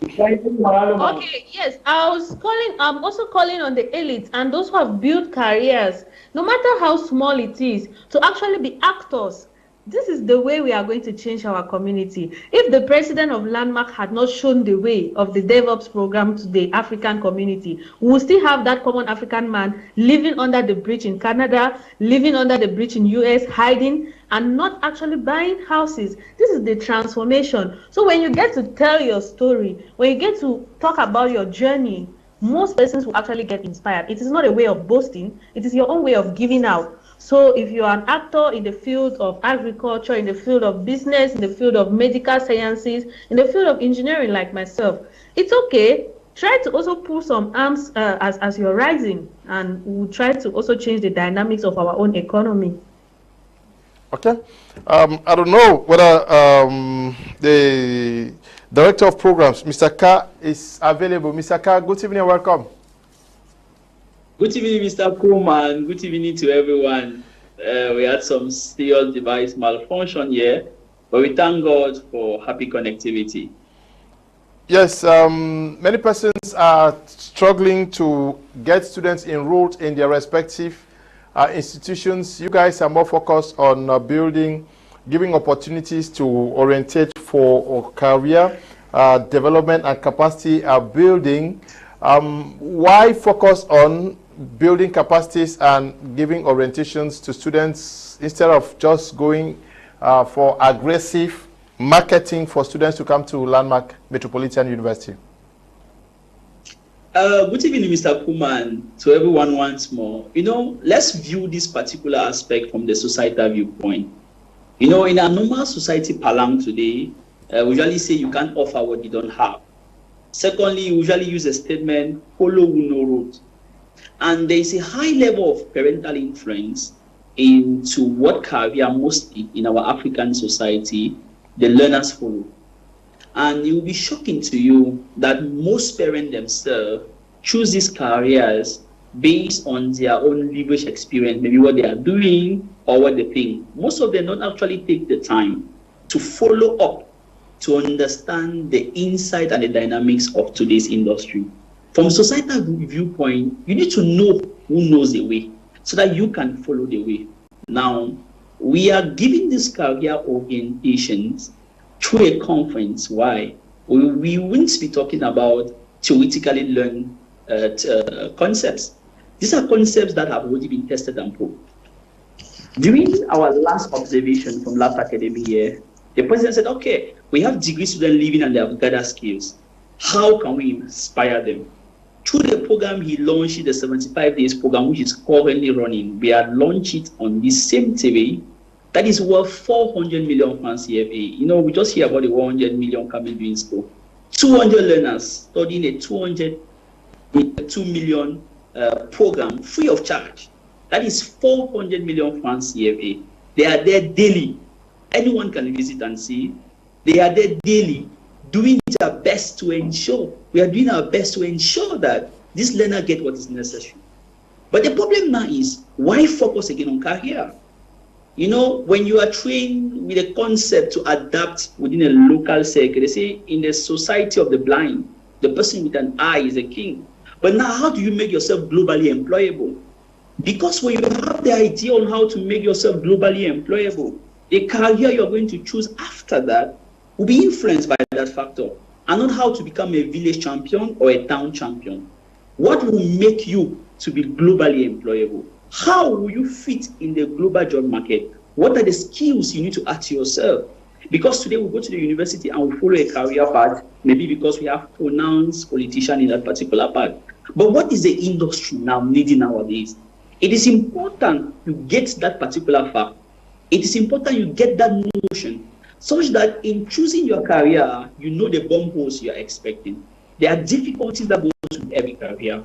Okay, yes. I'm also calling on the elites and those who have built careers, no matter how small it is, to actually be actors. This is the way we are going to change our community. If the president of Landmark had not shown the way of the DevOps program to the African community, we will still have that common African man living under the bridge in Canada, living under the bridge in US, hiding, and not actually buying houses. This is the transformation. So when you get to tell your story, when you get to talk about your journey, most persons will actually get inspired. It is not a way of boasting. It is your own way of giving out. So if you are an actor in the field of agriculture, in the field of business, in the field of medical sciences, in the field of engineering like myself, it's okay. Try to also pull some arms as you're rising, and we'll try to also change the dynamics of our own economy. Okay. I don't know whether the Director of Programs, Mr. Ka, is available. Mr. Ka, good evening and welcome. Good evening, Mr. Kum, and good evening to everyone. We had some serious device malfunction here, but we thank God for happy connectivity. Yes, many persons are struggling to get students enrolled in their respective institutions. You guys are more focused on giving opportunities to orientate for career development and capacity building. Why focus on building capacities and giving orientations to students instead of just going for aggressive marketing for students to come to Landmark Metropolitan University? Good evening, Mr. Kuman, to everyone once more. Let's view this particular aspect from the societal viewpoint. In a normal society parlance today, we usually say you can't offer what you don't have. Secondly, we usually use a statement, follow who no road. And there is a high level of parental influence into what career mostly in our African society the learners follow. And it will be shocking to you that most parents themselves choose these careers based on their own lived experience, maybe what they are doing or what they think. Most of them don't actually take the time to follow up to understand the insight and the dynamics of today's industry. From a societal viewpoint, you need to know who knows the way so that you can follow the way. Now, we are giving these career orientations through a conference. Why? We won't be talking about theoretically learned concepts. These are concepts that have already been tested and proved. During our last observation from last academic year, the president said, okay, we have degree students living and they have gathered skills. How can we inspire them? Through the program, he launched the 75 days program, which is currently running. We are launched it on this same TV. That is worth 400 million francs CFA. We just hear about the 100 million coming doing school. 200 learners studying a 2 million program free of charge. That is 400 million francs CFA. They are there daily. Anyone can visit and see. They are there daily, doing their best to ensure, we are doing our best to ensure that this learner get what is necessary. But the problem now is, why focus again on career? When you are trained with a concept to adapt within a local circle, they say in the society of the blind, the person with an eye is a king. But now how do you make yourself globally employable? Because when you have the idea on how to make yourself globally employable, the career you're going to choose after that will be influenced by that factor, and not how to become a village champion or a town champion. What will make you to be globally employable? How will you fit in the global job market? What are the skills you need to add to yourself? Because today we go to the university and we follow a career path, maybe because we have pronounced politician in that particular path. But what is the industry now needing nowadays? It is important you get that particular fact. It is important you get that notion, such that in choosing your career, you know the bomb holes you are expecting. There are difficulties that go to every career.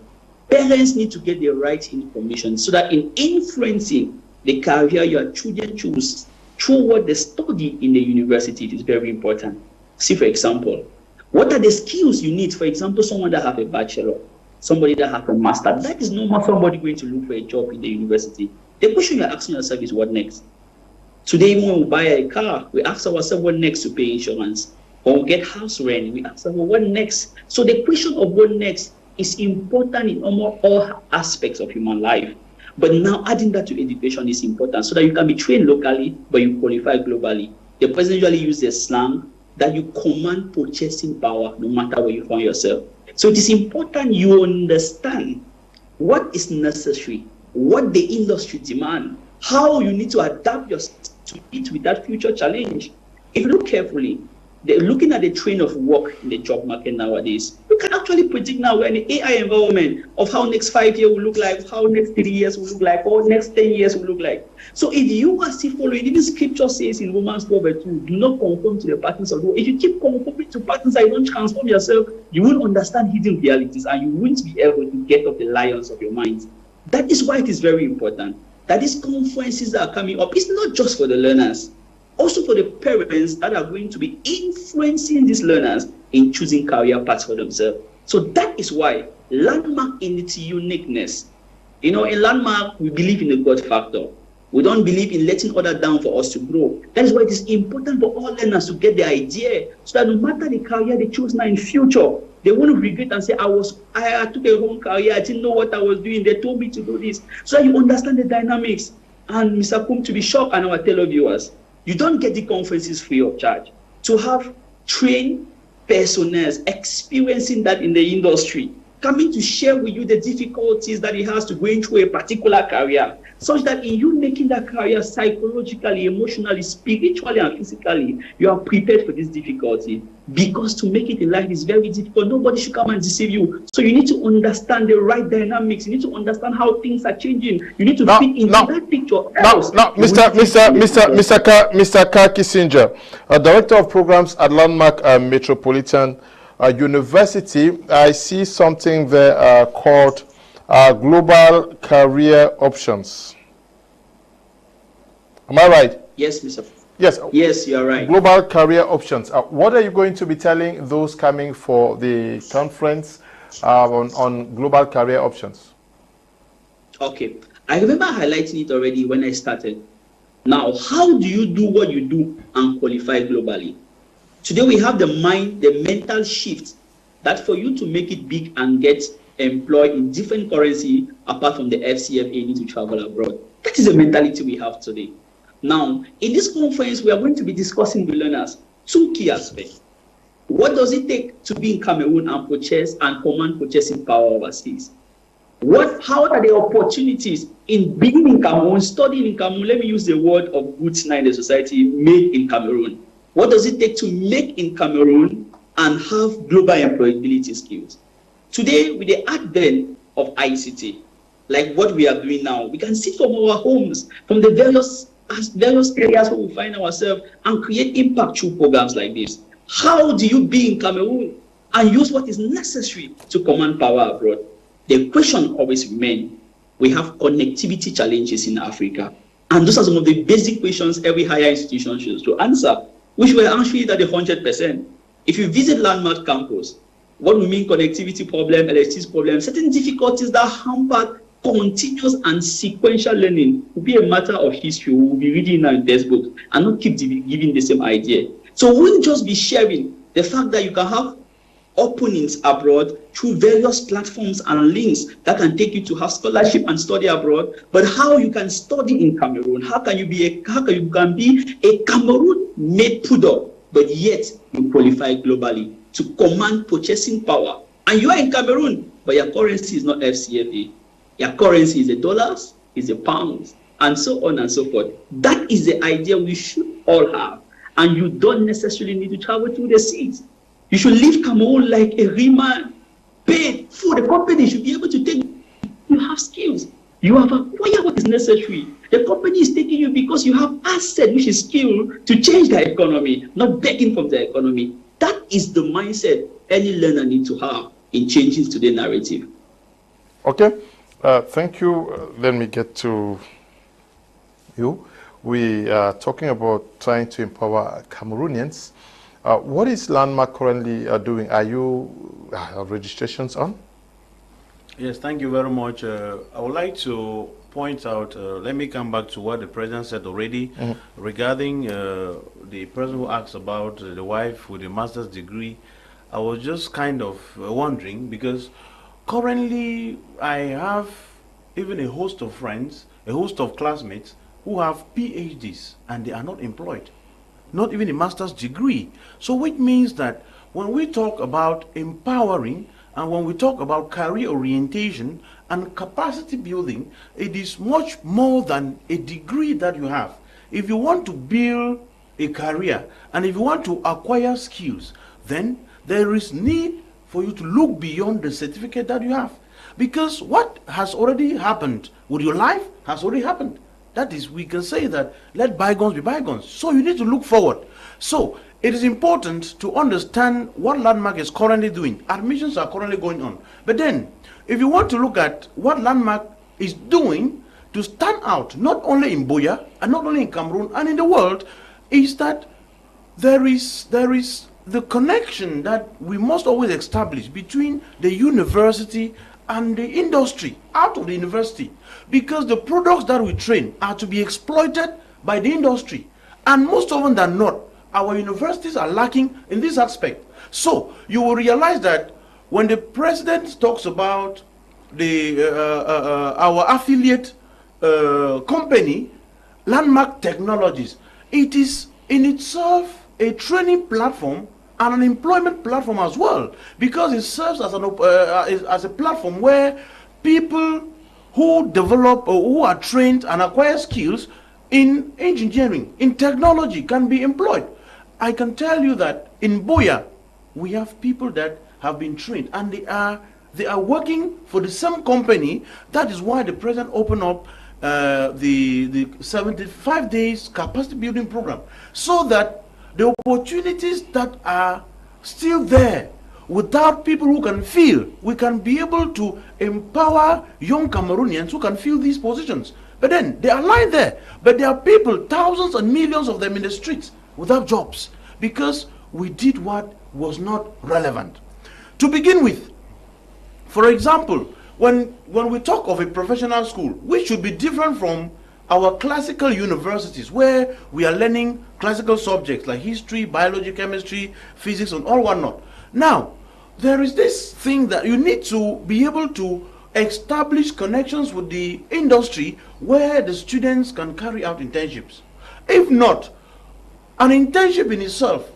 Parents need to get the right information so that in influencing the career your children choose through what they study in the university, it is very important. See, for example, what are the skills you need? For example, someone that have a bachelor. somebody that has a master. That is normal somebody going to look for a job in the university. The question you're asking yourself is what next? Today, when we buy a car, we ask ourselves what next to pay insurance. When we get house rent, we ask ourselves what next? So the question of what next is important in almost all aspects of human life. But now adding that to education is important so that you can be trained locally, but you qualify globally. The president usually uses a slang that you command purchasing power no matter where you find yourself. So it is important you understand what is necessary, what the industry demands, how you need to adapt yourself to it with that future challenge. If you look carefully, looking at the trend of work in the job market nowadays, you can actually predict now we're in an AI environment of how next 5 years will look like, how next 3 years will look like, or next 10 years will look like. So if you are still following, even scripture says in Romans 12:2, do not conform to the patterns of the world. If you keep conforming to patterns and you don't transform yourself, you won't understand hidden realities and you won't be able to get up the lions of your mind. That is why it is very important that these conferences that are coming up, it's not just for the learners, also for the parents that are going to be influencing these learners in choosing career paths for themselves. So that is why Landmark in its uniqueness, in Landmark, we believe in the God factor. We don't believe in letting others down for us to grow. That is why it is important for all learners to get the idea so that no matter the career they choose now in future, they won't regret and say, I took a wrong career, I didn't know what I was doing, they told me to do this. So that you understand the dynamics. And Mr. Kum, to be shocked, and our televiewers, you don't get the conferences free of charge. To have trained personnel experiencing that in the industry, coming to share with you the difficulties that it has to going through a particular career, such that in you making that career psychologically, emotionally, spiritually, and physically, you are prepared for this difficulty. Because to make it in life is very difficult. Nobody should come and deceive you. So you need to understand the right dynamics. You need to understand how things are changing. You need to fit into that picture. Mr. K. Kissinger, Director of Programs at Landmark Metropolitan University, I see something there called Global Career Options. Am I right? Yes, Mr. Yes. Yes, you are right. Global Career Options. What are you going to be telling those coming for the conference on Global Career Options? Okay. I remember highlighting it already when I started. Now, how do you do what you do and qualify globally? Today we have the mental shift that for you to make it big and get employed in different currency apart from the FCFA, you need to travel abroad. That is the mentality we have today. Now, in this conference, we are going to be discussing with learners two key aspects. What does it take to be in Cameroon and purchase and command purchasing power overseas? How are the opportunities in being in Cameroon, studying in Cameroon? Let me use the word of goods now in the society, made in Cameroon. What does it take to make in Cameroon and have global employability skills? Today, with the advent of ICT, like what we are doing now, we can sit from our homes, from the various areas where we find ourselves, and create impact through programs like this. How do you be in Cameroon and use what is necessary to command power abroad? The question always remains, we have connectivity challenges in Africa. And those are some of the basic questions every higher institution should answer, which we're answering at 100%. If you visit Landmark campus, what we mean connectivity problem, electricity problem, certain difficulties that hamper continuous and sequential learning will be a matter of history. We will be reading now in textbooks and not keep giving the same idea. So we won't just be sharing the fact that you can have openings abroad through various platforms and links that can take you to have scholarship and study abroad, but how you can study in Cameroon, how can you be a Cameroon-made product, but yet you qualify globally to command purchasing power. And you are in Cameroon, but your currency is not FCFA. Your currency is the dollars, is the pounds, and so on and so forth. That is the idea we should all have. And you don't necessarily need to travel through the seas. You should leave Cameroon like a real man, paid for. The company should be able to take you have skills. You have acquired what is necessary. The company is taking you because you have asset, which is skill, to change the economy, not begging from the economy. That is the mindset any learner needs to have in changing today's narrative. Okay. Thank you. Let me get to you. We are talking about trying to empower Cameroonians. What is Landmark currently doing? Are registrations on? Yes, thank you very much. I would like to point out, let me come back to what the president said already regarding the person who asked about the wife with a master's degree. I was just kind of wondering because currently I have even a host of friends, a host of classmates who have PhDs and they are not employed, not even a master's degree. So which means that when we talk about empowering and when we talk about career orientation and capacity building, it is much more than a degree that you have. If you want to build a career and if you want to acquire skills, then there is need for you to look beyond the certificate that you have. Because what has already happened with your life has already happened. That is, we can say that let bygones be bygones. So you need to look forward. So it is important to understand what Landmark is currently doing. Admissions are currently going on. But then, if you want to look at what Landmark is doing to stand out, not only in Buea, and not only in Cameroon, and in the world, is that there is the connection that we must always establish between the university and the industry out of the university, because the products that we train are to be exploited by the industry, and most often than not our universities are lacking in this aspect. So you will realize that when the president talks about the our affiliate company Landmark Technologies, it is in itself a training platform and an employment platform as well, because it serves as as a platform where people who develop or who are trained and acquire skills in engineering, in technology, can be employed. I can tell you that in Buea we have people that have been trained and they are working for the same company. That is why the president opened up the 75 days capacity building program, so that the opportunities that are still there without people who can fill, we can be able to empower young Cameroonians who can fill these positions. But then they are lying there, but there are people, thousands and millions of them in the streets without jobs because we did what was not relevant. To begin with, for example, when we talk of a professional school, which should be different from our classical universities where we are learning classical subjects like history, biology, chemistry, physics, and all whatnot. Now, there is this thing that you need to be able to establish connections with the industry where the students can carry out internships. If not, an internship in itself,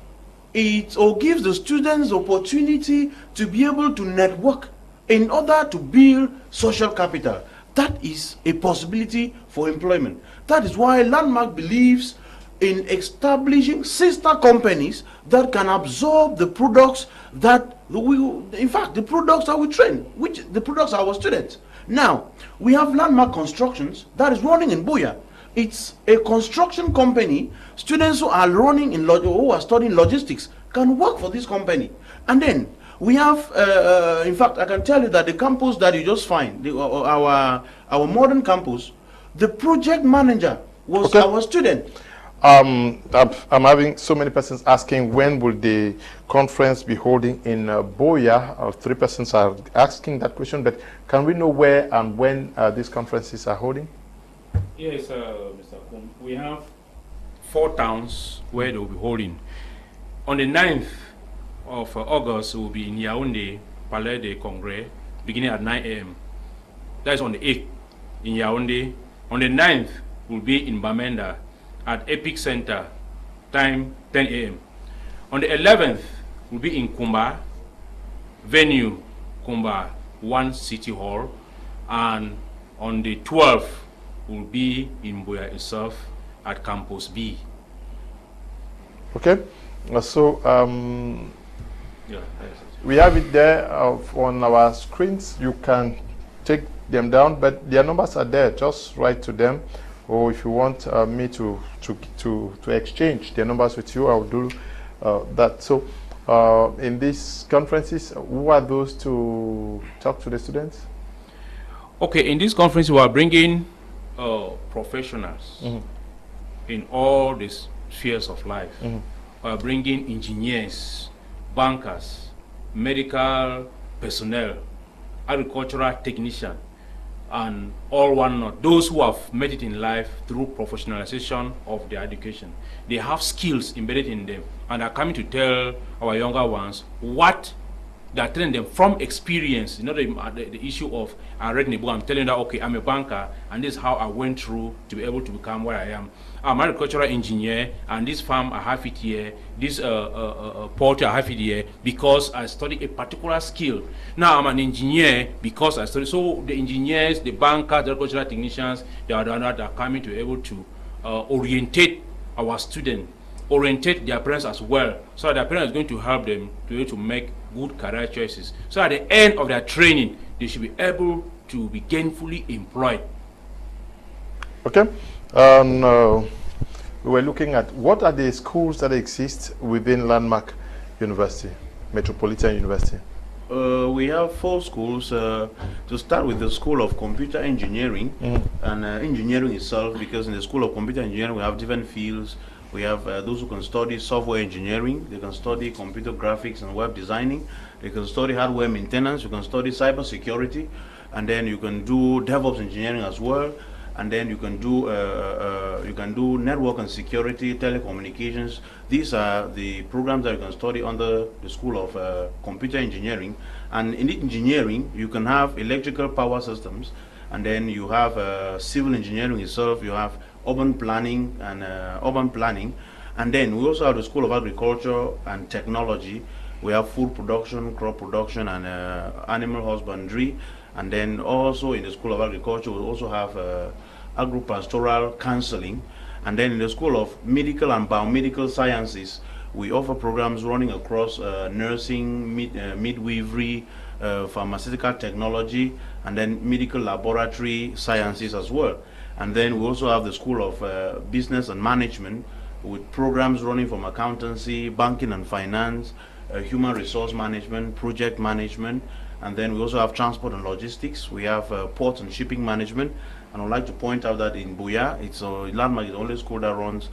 it gives the students opportunity to be able to network in order to build social capital. That is a possibility for employment. That is why Landmark believes in establishing sister companies that can absorb the products that in fact, the products that we train, which the products are our students. Now, we have Landmark Constructions that is running in Buea. It's a construction company. Students who are running who are studying logistics can work for this company. And then we have, in fact, I can tell you that the campus that you just find, our modern campus, the project manager was our student. I'm having so many persons asking when will the conference be holding in Buea. 3 persons are asking that question, but can we know where and when these conferences are holding? Yes, Mr. Kum. We have 4 towns where they will be holding. On the 9th of August, we will be in Yaoundé, Palais de Congrès, beginning at 9 a.m. That is on the 8th in Yaoundé. On the 9th, we will be in Bamenda at Epic Center, time 10 a.m. On the 11th, we'll be in Kumba, venue Kumba 1 City Hall, and on the 12th, we'll be in Buea itself at Campus B. Okay, so yeah, we have it there on our screens. You can take them down, but their numbers are there. Just write to them, or if you want me to exchange their numbers with you, I'll do that. So in these conferences, who are those to talk to the students? Okay, in this conference we are bringing professionals in all the spheres of life. We are bringing engineers, bankers, medical personnel, agricultural technician, and all whatnot. Those who have made it in life through professionalization of their education. They have skills embedded in them and are coming to tell our younger ones what they are telling them from experience. You know, the issue of, I read in the book, I'm telling that, okay, I'm a banker, and this is how I went through to be able to become where I am. I'm an agricultural engineer, and this farm, I have it here, this poultry, I have it here, because I studied a particular skill. Now I'm an engineer because I studied. So the engineers, the bankers, the agricultural technicians, they are coming to be able to orientate our students, orientate their parents as well, so that their parents are going to help them to be able to make good career choices. So at the end of their training, they should be able to be gainfully employed. Okay. We were looking at what are the schools that exist within Landmark University, Metropolitan University. We have 4 schools. To start with, the School of Computer Engineering and engineering itself, because in the School of Computer Engineering we have different fields. We have those who can study software engineering, they can study computer graphics and web designing, they can study hardware maintenance, you can study cyber security, and then you can do DevOps engineering as well, and then you can do network and security, telecommunications. These are the programs that you can study under the School of Computer Engineering. And in engineering, you can have electrical power systems, and then you have civil engineering itself, you have urban planning, and then we also have the School of Agriculture and Technology. We have food production, crop production, and animal husbandry. And then also in the School of Agriculture, we also have agro-pastoral counseling. And then in the School of Medical and Biomedical Sciences, we offer programs running across nursing, midwifery, pharmaceutical technology, and then medical laboratory sciences as well. And then we also have the School of Business and Management, with programs running from accountancy, banking and finance, human resource management, project management. And then we also have transport and logistics. We have port and shipping management. And I'd like to point out that in Buya, it's Landmark is the only school that runs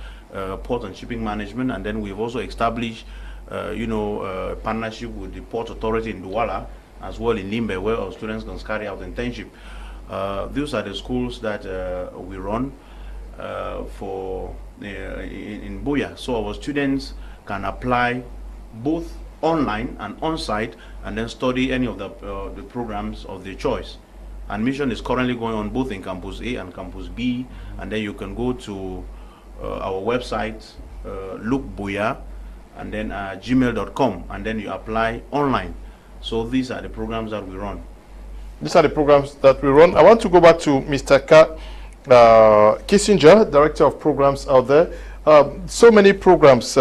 port and shipping management. And then we've also established, partnership with the Port Authority in Douala, as well in Limbe, where our students can carry out internship. These are the schools that we run in Buya. So our students can apply both online and on-site, and then study any of the programs of their choice. Admission is currently going on both in Campus A and Campus B, and then you can go to our website, look Buya, and then gmail.com, and then you apply online. So these are the programs that we run. These are the programs that we run. I want to go back to Mr. Kissinger, Director of Programs out there. So many programs,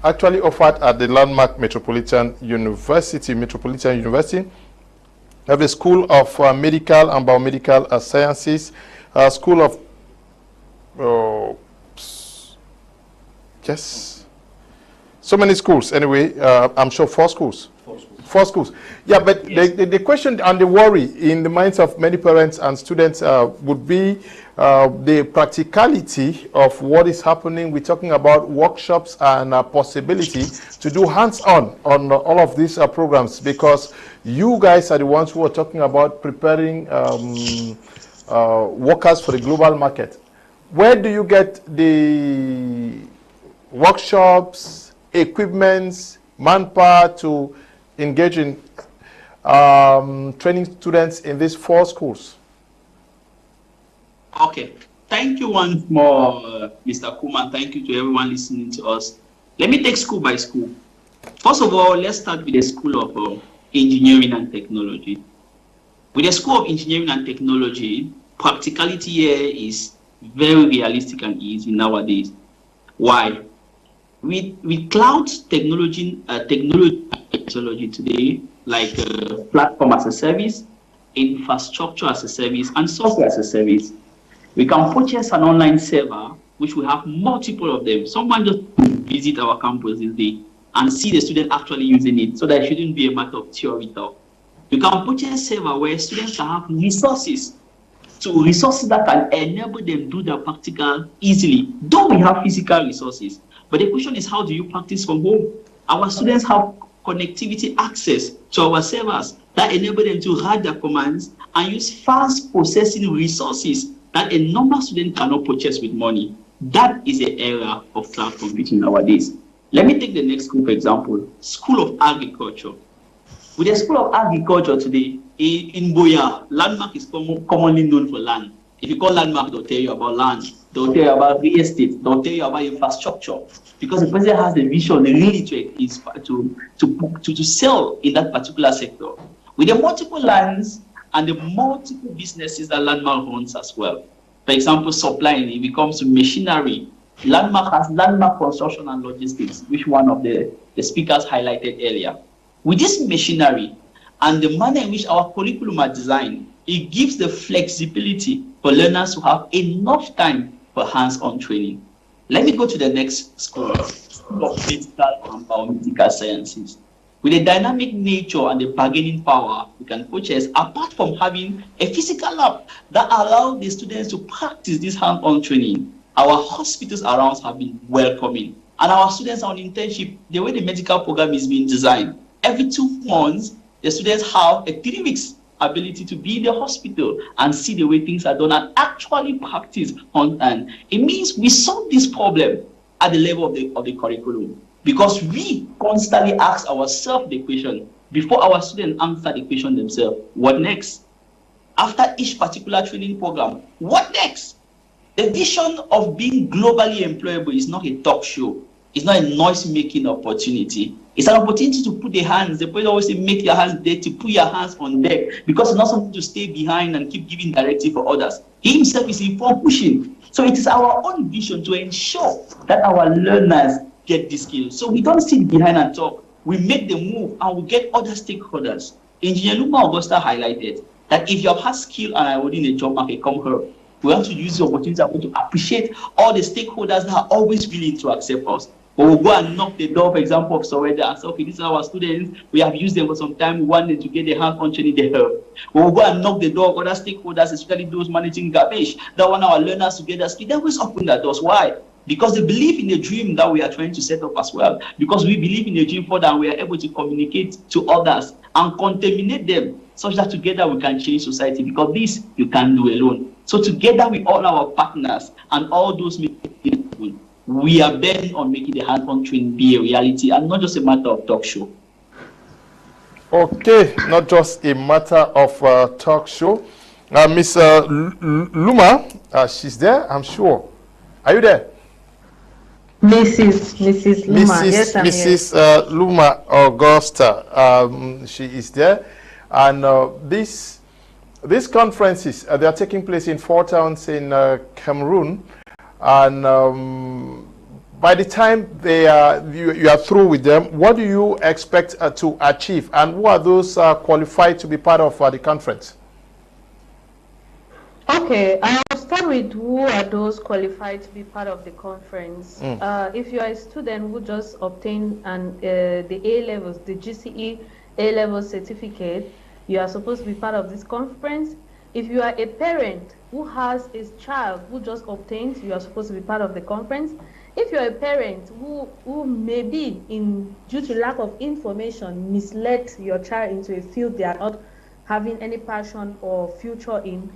actually offered at the Landmark Metropolitan University. We have a School of Medical and Biomedical Sciences, School of yes, so many schools. Anyway, I'm sure 4 schools. 4 schools. Yeah, but yes, the question and the worry in the minds of many parents and students would be the practicality of what is happening. We're talking about workshops and possibility to do hands-on on all of these programs, because you guys are the ones who are talking about preparing workers for the global market. Where do you get the workshops, equipments, manpower to engage in training students in these 4 schools? Okay, thank you once more, Mr. Kum, and thank you to everyone listening to us. Let me take school by school. First of all, let's start with the School of Engineering and Technology. With the School of Engineering and Technology, practicality here is very realistic and easy nowadays. Why? With cloud technology today, like platform as a service, infrastructure as a service, and software as a service, we can purchase an online server, which we have multiple of them. Someone just visit our campus this day and see the student actually using it, so that it shouldn't be a matter of theory talk. You can purchase a server where students can have resources that can enable them to do the practical easily. Though we have physical resources, but the question is, how do you practice from home? Our students have connectivity access to our servers that enable them to write their commands and use fast processing resources that a normal student cannot purchase with money. That is an era of cloud computing nowadays. Let me take the next school, for example, School of Agriculture. With the School of Agriculture today, in Boya, Landmark is commonly known for land. If you call Landmark, they'll tell you about land. They'll tell you about real estate. They'll tell you about infrastructure. Because the president has the vision really to sell in that particular sector. With the multiple lands and the multiple businesses that Landmark owns as well. For example, supplying, if it comes to machinery, Landmark has Landmark Construction and Logistics, which one of the speakers highlighted earlier. With this machinery and the manner in which our curriculum are designed, it gives the flexibility for learners to have enough time for hands-on training. Let me go to the next school, School of Medical and Biomedical Sciences. With the dynamic nature and the bargaining power we can purchase, apart from having a physical lab that allows the students to practice this hands-on training, our hospitals around have been welcoming. And our students are on internship, the way the medical program is being designed, every 2 months, the students have a 3 weeks ability to be in the hospital and see the way things are done and actually practice on. And it means we solve this problem at the level of the curriculum, because we constantly ask ourselves the question before our students answer the question themselves. What next? After each particular training program, what next? The vision of being globally employable is not a talk show. It's not a noise-making opportunity. It's an opportunity to put the hands. The point always say, make your hands dirty, put your hands on deck, because it's not something to stay behind and keep giving directive for others. He himself is in front pushing. So it is our own vision to ensure that our learners get the skills. So we don't sit behind and talk. We make the move and we get other stakeholders. Engineer Luma Augusta highlighted that if you have had skill and are within a job market, come here. We want to use the opportunity. I want to appreciate all the stakeholders that are always willing to accept us. But we'll go and knock the door, for example, of Soweto and say, okay, these are our students. We have used them for some time. We want them to get their hands-on training, they help. We'll go and knock the door of other stakeholders, especially those managing garbage, that want our learners to get their skill. They always open their doors. Why? Because they believe in the dream that we are trying to set up as well. Because we believe in the dream further and we are able to communicate to others and contaminate them such that together we can change society. Because this you can't do alone. So together with all our partners and all those people, we are bent on making the hands-on training be a reality and not just a matter of talk show. Okay, not just a matter of talk show. Miss Luma, she's there, I'm sure. Are you there? Mrs. Luma. Yes, I'm Mrs. here. Luma Augusta, she is there. And these conferences, they are taking place in 4 towns in Cameroon. And by the time you are through with them, what do you expect to achieve? And who are those qualified to be part of the conference? Okay, I'll start with who are those qualified to be part of the conference. If you are a student who just obtained the A-levels, the GCE A-level certificate, you are supposed to be part of this conference. If you are a parent who has a child who just obtained, you are supposed to be part of the conference. If you are a parent who maybe, due to lack of information, misled your child into a field they are not having any passion or future in,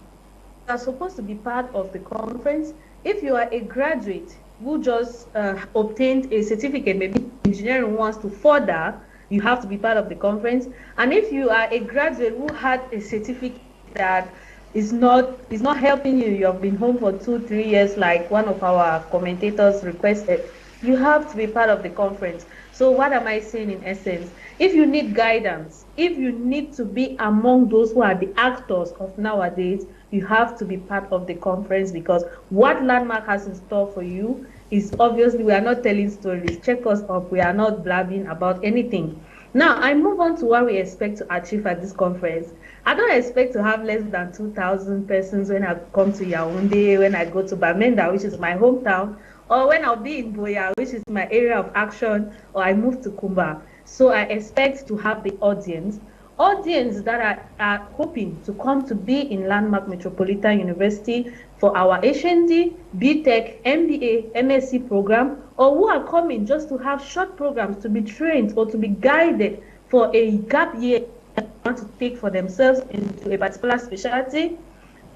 you are supposed to be part of the conference. If you are a graduate who just obtained a certificate, maybe engineering wants to further, you have to be part of the conference. And if you are a graduate who had a certificate that is not helping you, you have been home for 2-3 years, like one of our commentators requested, you have to be part of the conference. So what am I saying in essence? If you need guidance, if you need to be among those who are the actors of nowadays, you have to be part of the conference, because what Landmark has in store for you is obviously, we are not telling stories. Check us up. We are not blabbing about anything. Now, I move on to what we expect to achieve at this conference. I don't expect to have less than 2,000 persons when I come to Yaoundé, when I go to Bamenda, which is my hometown, or when I'll be in Boya, which is my area of action, or I move to Kumba. So I expect to have the audience audience that are hoping to come to be in Landmark Metropolitan University for our HND, BTech, MBA, MSc program, or who are coming just to have short programs to be trained or to be guided for a gap year they want to take for themselves into a particular specialty,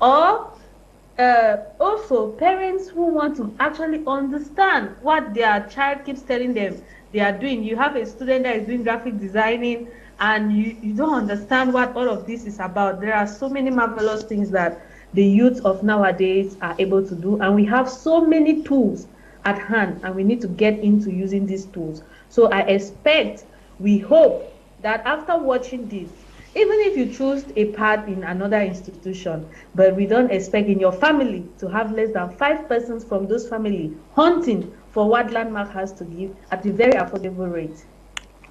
or also parents who want to actually understand what their child keeps telling them they are doing. You have a student that is doing graphic designing and you don't understand what all of this is about. There are so many marvelous things that the youth of nowadays are able to do, and we have so many tools at hand, and we need to get into using these tools. So I expect, we hope that after watching this, even if you choose a path in another institution, but we don't expect in your family to have less than 5 persons from those family hunting for what Landmark has to give at a very affordable rate.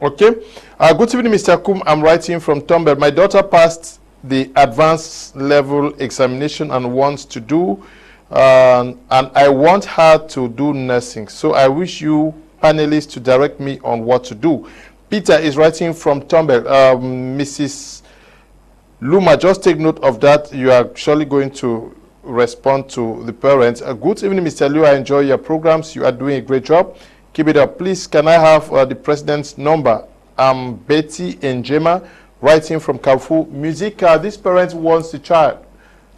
Okay. Good evening, Mr. Kum. I'm writing from Tumbel. My daughter passed the advanced level examination and wants to do, and I want her to do nursing. So I wish you panelists to direct me on what to do. Peter is writing from Tumbel. Mrs. Luma, just take note of that. You are surely going to respond to the parents. Good evening, Mr. Liu. I enjoy your programs. You are doing a great job. Keep it up. Please, can I have the president's number? I'm Betty Njema, writing from Kafu. Music, this parent wants the child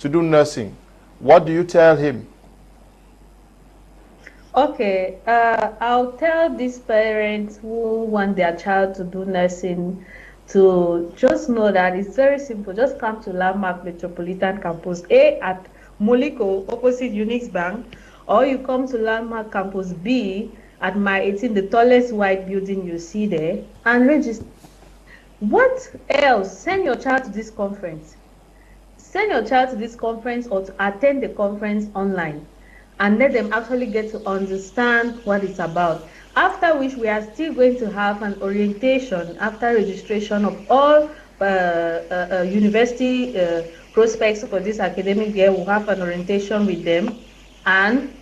to do nursing. What do you tell him? Okay, I'll tell these parents who want their child to do nursing to just know that it's very simple. Just come to Landmark Metropolitan Campus A at Moliko, opposite Unix Bank, or you come to Landmark Campus B at my 18, the tallest white building you see there, and register. What else? Send your child to this conference. Send your child to this conference or to attend the conference online, and let them actually get to understand what it's about. After which we are still going to have an orientation after registration of all university prospects for this academic year. We'll have an orientation with them, and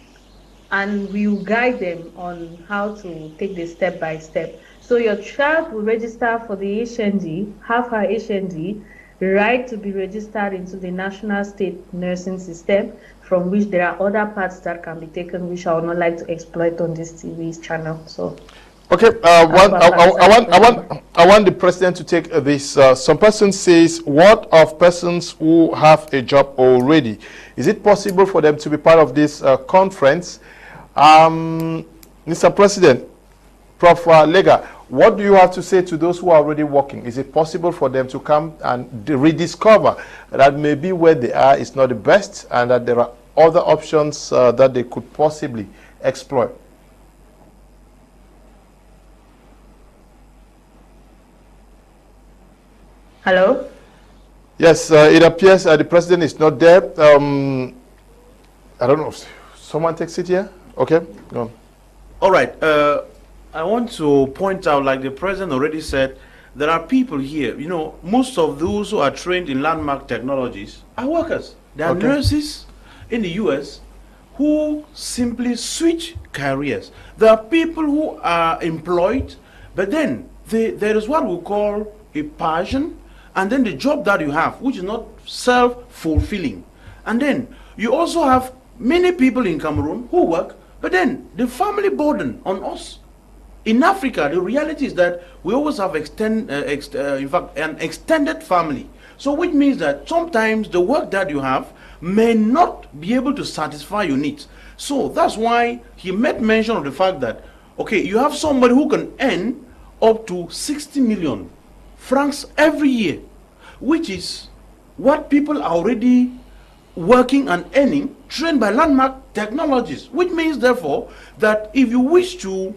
we will guide them on how to take this step by step. So your child will register for the HND, have her HND, right to be registered into the National State Nursing System, from which there are other parts that can be taken, which I would not like to exploit on this TV channel. So, okay, I want the president to take this. Some person says, what of persons who have a job already? Is it possible for them to be part of this conference? Mr. President, Prof. Lega, what do you have to say to those who are already working? Is it possible for them to come and rediscover that maybe where they are is not the best, and that there are other options that they could possibly exploit? hello? Yes, it appears the president is not there. I don't know if someone takes it here. Okay, go on. All right. I want to point out, like the president already said, there are people here. You know, most of those who are trained in Landmark Technologies are workers. There are nurses in the US who simply switch careers. There are people who are employed, but then there is what we call a passion, and then the job that you have, which is not self-fulfilling. And then you also have many people in Cameroon who work, but then the family burden on us. In Africa, the reality is that we always have in fact, an extended family. So which means that sometimes the work that you have may not be able to satisfy your needs. So that's why he made mention of the fact that, okay, you have somebody who can earn up to 60 million francs every year, which is what people are already working and earning, trained by Landmark Technologies, which means therefore that if you wish to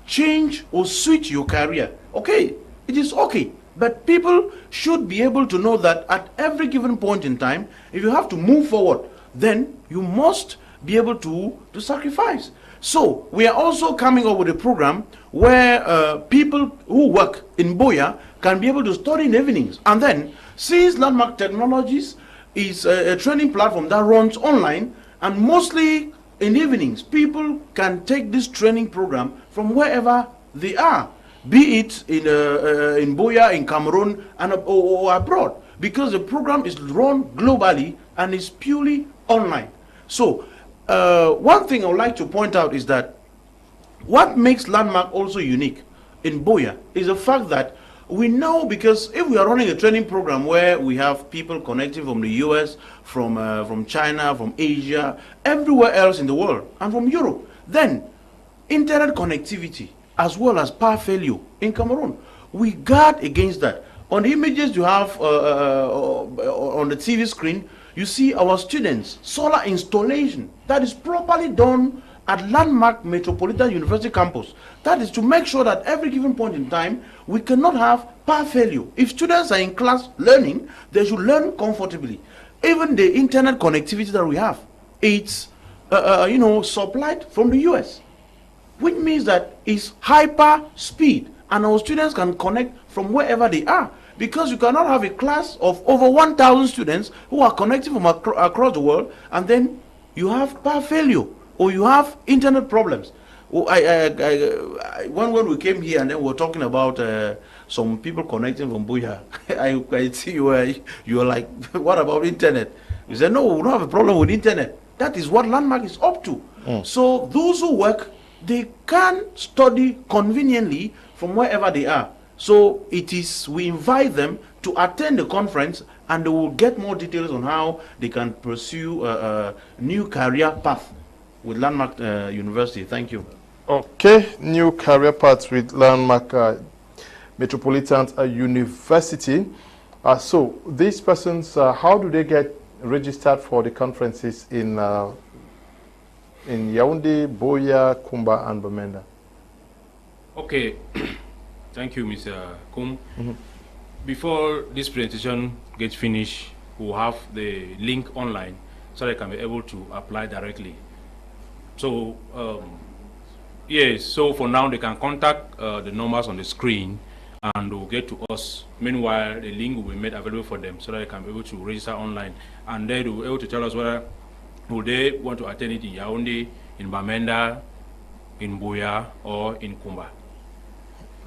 change or switch your career, okay, it is okay, but people should be able to know that at every given point in time, if you have to move forward, then you must be able to sacrifice. So we are also coming up with a program where people who work in Boya can be able to study in evenings. And then, since Landmark Technologies is a training platform that runs online, and mostly in evenings, people can take this training program from wherever they are. be it in Buea, in Cameroon, and or abroad, because the program is run globally and is purely online. So one thing I would like to point out is that what makes Landmark also unique in Buea is the fact that we know, because if we are running a training program where we have people connecting from the US, from China, from Asia, everywhere else in the world, and from Europe, then internet connectivity as well as power failure in Cameroon, we guard against that. On the images you have on the TV screen, you see our students solar installation that is properly done at Landmark Metropolitan University campus. That is to make sure that every given point in time we cannot have power failure. If students are in class learning, they should learn comfortably. Even the internet connectivity that we have, it's supplied from the US, which means that it's hyper speed and our students can connect from wherever they are, because you cannot have a class of over 1,000 students who are connecting from across the world and then you have power failure or you have internet problems. When we came here and then we were talking about some people connecting from Buea, I see you are like, what about internet? You said, no, we don't have a problem with internet. That is what Landmark is up to. So those who work, they can study conveniently from wherever they are. So we invite them to attend the conference and they will get more details on how they can pursue a new career path with Landmark University. Thank you. Okay, new career paths with Landmark Metropolitan University. So these persons, how do they get registered for the conferences in Yaoundé, Buea, Kumba, and Bamenda? Okay, thank you, Mr. Kum. Before this presentation gets finished, we'll have the link online so they can be able to apply directly. So, yes, so for now they can contact the numbers on the screen and they'll get to us. Meanwhile, the link will be made available for them so that they can be able to register online. And then they'll be able to tell us whether would they want to attend it in Yaoundé, in Bamenda, in Buea, or in Kumba.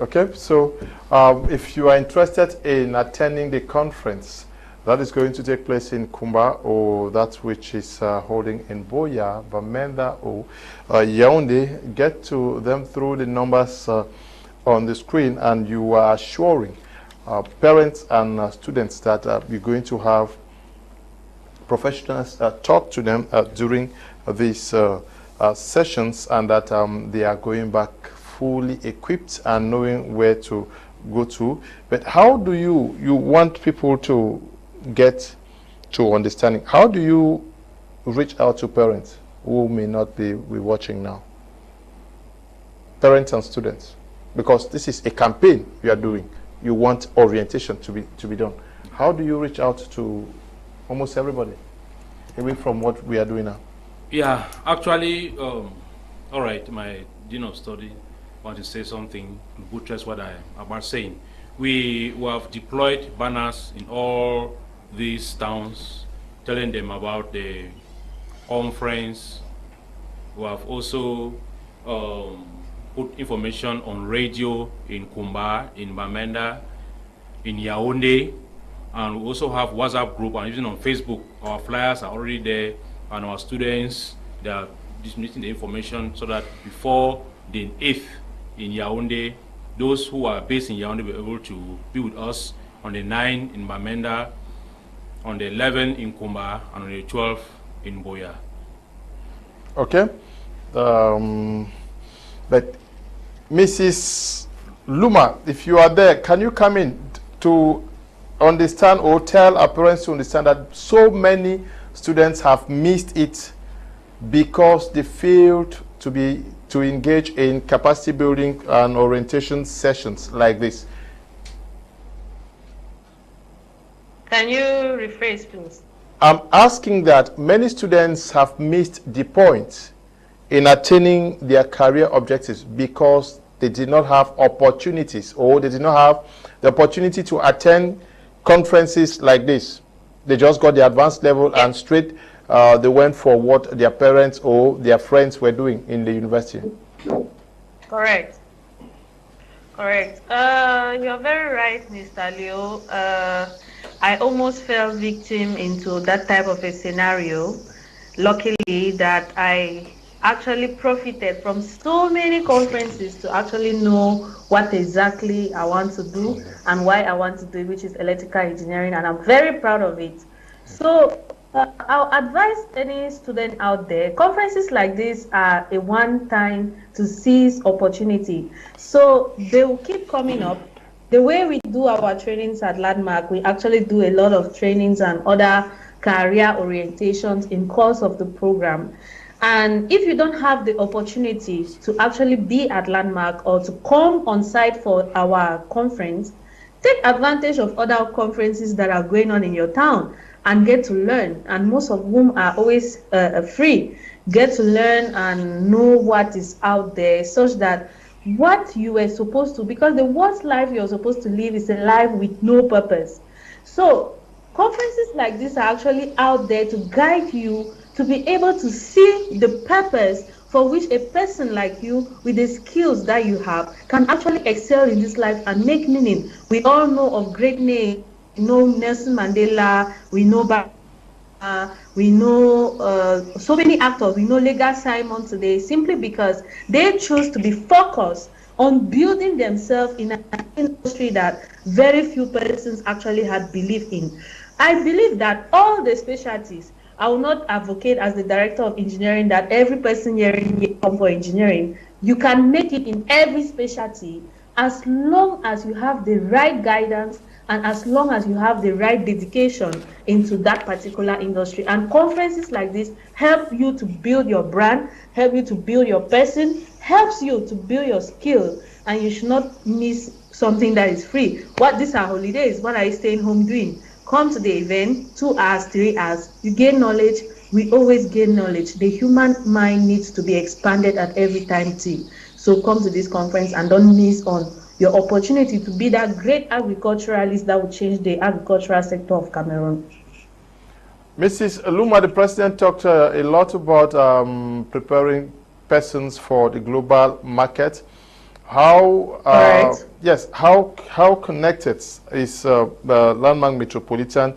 Okay, so if you are interested in attending the conference that is going to take place in Kumba, or that which is holding in Buea, Bamenda, or Yaoundé, get to them through the numbers on the screen, and you are assuring parents and students that you're going to have professionals talk to them during these sessions, and that they are going back fully equipped and knowing where to go to. But how do you want people to get to understanding? How do you reach out to parents who may not be watching now? Parents and students, because this is a campaign you are doing. You want orientation to be done. How do you reach out to almost everybody, away from what we are doing now? Yeah, actually, all right, my Dean of Study want to say something to buttress what I am about saying. We have deployed banners in all these towns telling them about the conference. We have also put information on radio in Kumba, in Bamenda, in Yaoundé, and we also have WhatsApp group and even on Facebook. Our flyers are already there, and our students, they are disseminating the information so that before the 8th in Yaoundé, those who are based in Yaoundé will be able to be with us on the 9th in Bamenda, on the 11th in Kumba, and on the 12th in Buea. Okay. But Mrs. Luma, if you are there, can you come in to understand or tell our parents to understand that so many students have missed it because they failed to engage in capacity building and orientation sessions like this? Can you rephrase, please? I'm asking that many students have missed the point in attaining their career objectives because they did not have opportunities, or they did not have the opportunity to attend conferences like this. They just got the advanced level and straight they went for what their parents or their friends were doing in the university. Correct. Correct. You're very right, Mr. Leo. I almost fell victim into that type of a scenario. Luckily, that I actually profited from so many conferences to actually know what exactly I want to do and why I want to do it, which is electrical engineering, and I'm very proud of it. So I'll advise any student out there, conferences like this are a one time to seize opportunity. So they will keep coming up. The way we do our trainings at Landmark, we actually do a lot of trainings and other career orientations in course of the program. And if you don't have the opportunity to actually be at Landmark or to come on site for our conference, take advantage of other conferences that are going on in your town and get to learn, and most of whom are always free. Get to learn and know what is out there, such that what you were supposed to, because the worst life you're supposed to live is a life with no purpose. So conferences like this are actually out there to guide you to be able to see the purpose for which a person like you, with the skills that you have, can actually excel in this life and make meaning. We all know of great names. We know Nelson Mandela, we know we know so many actors, we know Lega Simon today, simply because they choose to be focused on building themselves in an industry that very few persons actually had belief in. I believe that all the specialties, I will not advocate as the director of engineering that every person here come for engineering. You can make it in every specialty as long as you have the right guidance and as long as you have the right dedication into that particular industry. And conferences like this help you to build your brand, help you to build your person, helps you to build your skill, and you should not miss something that is free. What these are holidays, what are you staying home doing? Come to the event, 2 hours, 3 hours, you gain knowledge. We always gain knowledge. The human mind needs to be expanded at every time too. So come to this conference and don't miss on your opportunity to be that great agriculturalist that will change the agricultural sector of Cameroon. Mrs. Luma, the president talked a lot about preparing persons for the global market. How yes, how connected is the Landmark Metropolitan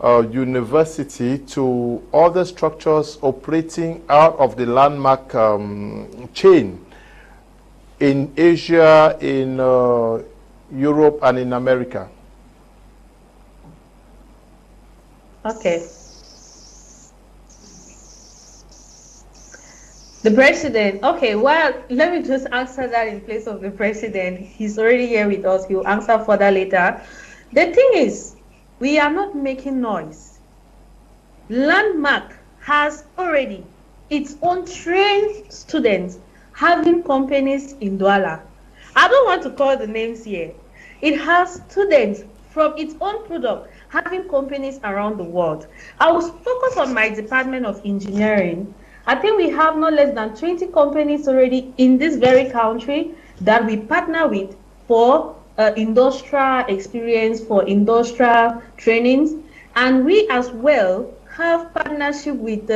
University to other structures operating out of the Landmark chain in Asia, in Europe, and in America? Okay. The president. Okay, well, let me just answer that in place of the president. He's already here with us. He'll answer further later. The thing is, we are not making noise. Landmark has already its own trained students having companies in Douala. I don't want to call the names here. It has students from its own product having companies around the world. I will focus on my department of engineering. I think we have no less than 20 companies already in this very country that we partner with for industrial experience, for industrial trainings. And we as well have partnership with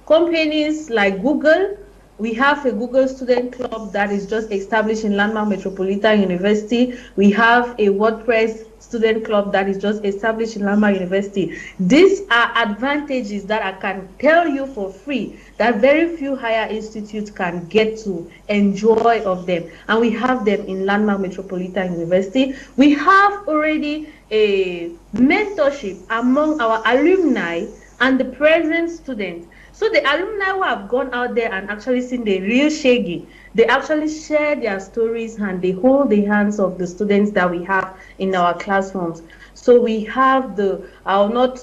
companies like Google. We have a Google student club that is just established in Landmark Metropolitan University. We have a WordPress student club that is just established in Landmark University. These are advantages that I can tell you for free that very few higher institutes can get to enjoy of them. And we have them in Landmark Metropolitan University. We have already a mentorship among our alumni and the present students. So the alumni who have gone out there and actually seen the real Shaggy, they actually share their stories and they hold the hands of the students that we have in our classrooms. So we have I'll not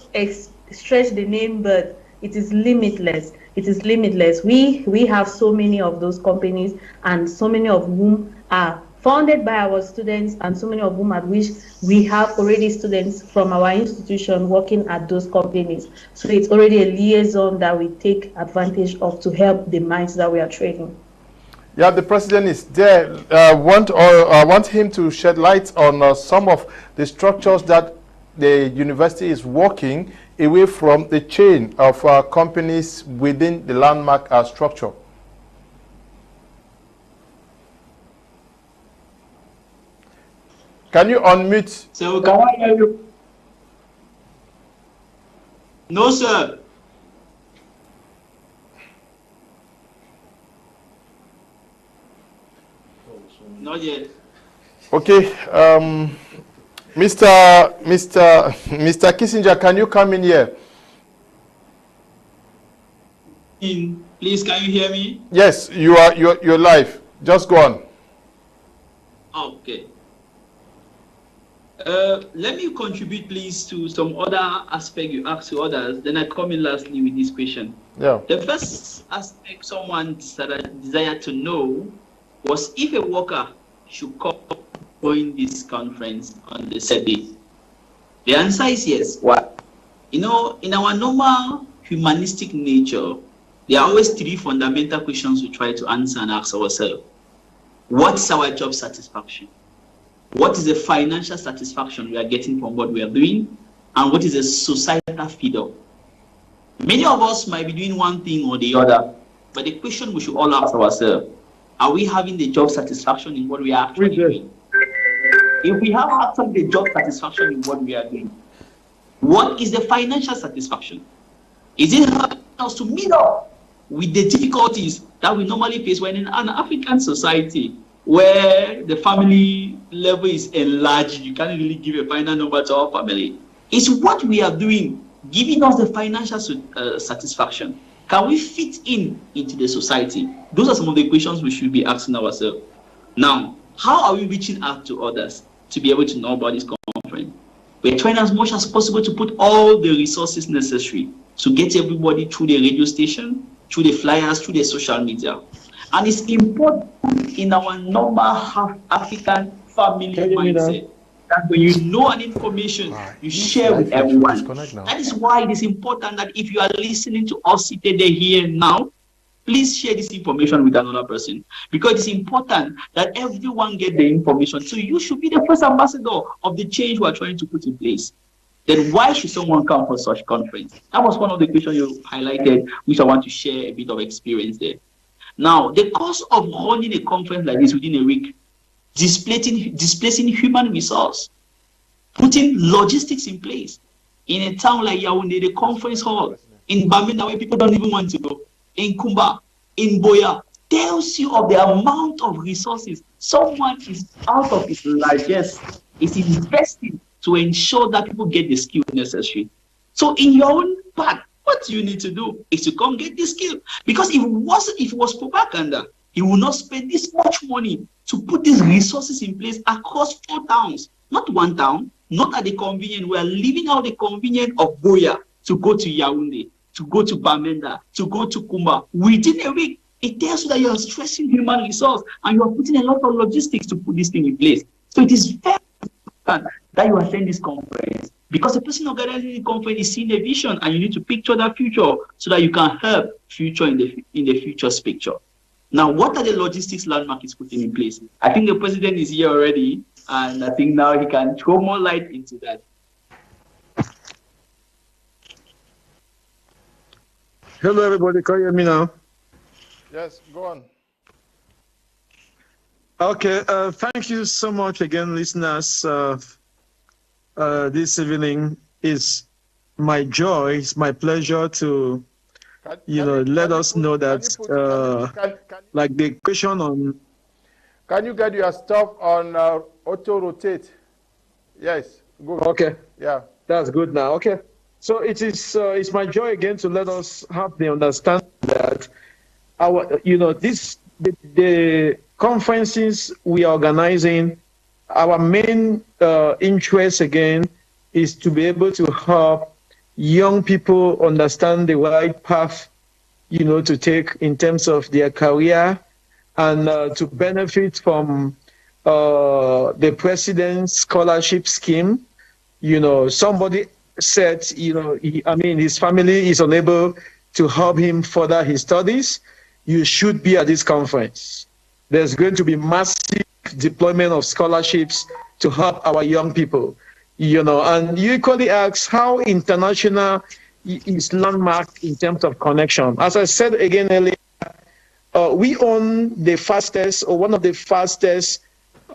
stretch the name, but it is limitless. It is limitless. We have so many of those companies, and so many of whom are founded by our students, and so many of whom at which we have already students from our institution working at those companies. So it's already a liaison that we take advantage of to help the minds that we are training. Yeah, the president is there. I want him to shed light on some of the structures that the university is working away from the chain of companies within the Landmark structure. Can you unmute? So can I hear you? No, sir. Not yet. Okay. Mr. Kissinger, can you come in here? Please, can you hear me? Yes, you're live. Just go on. Okay. Let me contribute, please, to some other aspect you asked to others. Then I come in lastly with this question. Yeah. The first aspect someone desired to know was if a worker should come join this conference on the said day. The answer is yes. Why? You know, in our normal humanistic nature, there are always three fundamental questions we try to answer and ask ourselves. What's our job satisfaction? What is the financial satisfaction we are getting from what we are doing? And what is the societal feed-up? Many of us might be doing one thing or the other, but the question we should all ask ourselves, are we having the job satisfaction in what we are actually doing? If we have actually the job satisfaction in what we are doing, what is the financial satisfaction? Is it helping us to meet up with the difficulties that we normally face when in an African society where the family level is enlarged, you can't really give a final number to our family? Is what we are doing giving us the financial satisfaction? Can we fit into the society? Those are some of the questions we should be asking ourselves. Now, how are we reaching out to others to be able to know about this conference? We're trying as much as possible to put all the resources necessary to get everybody through the radio station, through the flyers, through the social media. And it's important in our normal African family mindset that when you know an information, you share with everyone. That is why it is important that if you are listening to us seated here now, please share this information with another person, because it's important that everyone get the information. So you should be the first ambassador of the change we are trying to put in place. Then why should someone come for such conference? That was one of the questions you highlighted, which I want to share a bit of experience there. Now, the cost of running a conference like this within a week, displacing human resource, putting logistics in place in a town like Yaoundé, the conference hall, in Bamenda where people don't even want to go, in Kumba, in Boya, tells you of the amount of resources someone is out of his largesse, is investing to ensure that people get the skill necessary. So in your own part, what you need to do is to come get this skill. Because if it was propaganda, he will not spend this much money to put these resources in place across 4 towns, not one town, not at the convenience. We are leaving out the convenience of Boya to go to Yaoundé, to go to Bamenda, to go to Kumba. Within a week, it tells you that you are stressing human resource and you are putting a lot of logistics to put this thing in place. So it is very important that you attend this conference, because the person organizing the conference is seeing a vision, and you need to picture that future so that you can help future in the future's picture. Now, what are the logistics landmark is putting in place? I think the president is here already, and I think now he can throw more light into that. Hello, everybody. Can you hear me now? Yes, go on. Okay. Thank you so much again, listeners. This evening is my joy. It's my pleasure to, let us know that, like the question on. Can you get your stuff on auto rotate? Yes. Good. Okay. Yeah. That's good now. Okay. So it is. It's my joy again to let us have the understanding that our, the conferences we are organizing, our main interest again is to be able to help young people understand the right path, to take in terms of their career, and to benefit from the president's scholarship scheme. Somebody said, his family is unable to help him further his studies. You should be at this conference. There's going to be massive deployment of scholarships to help our young people, and you equally ask how international is landmark in terms of connection. As I said again earlier, we own the fastest, or one of the fastest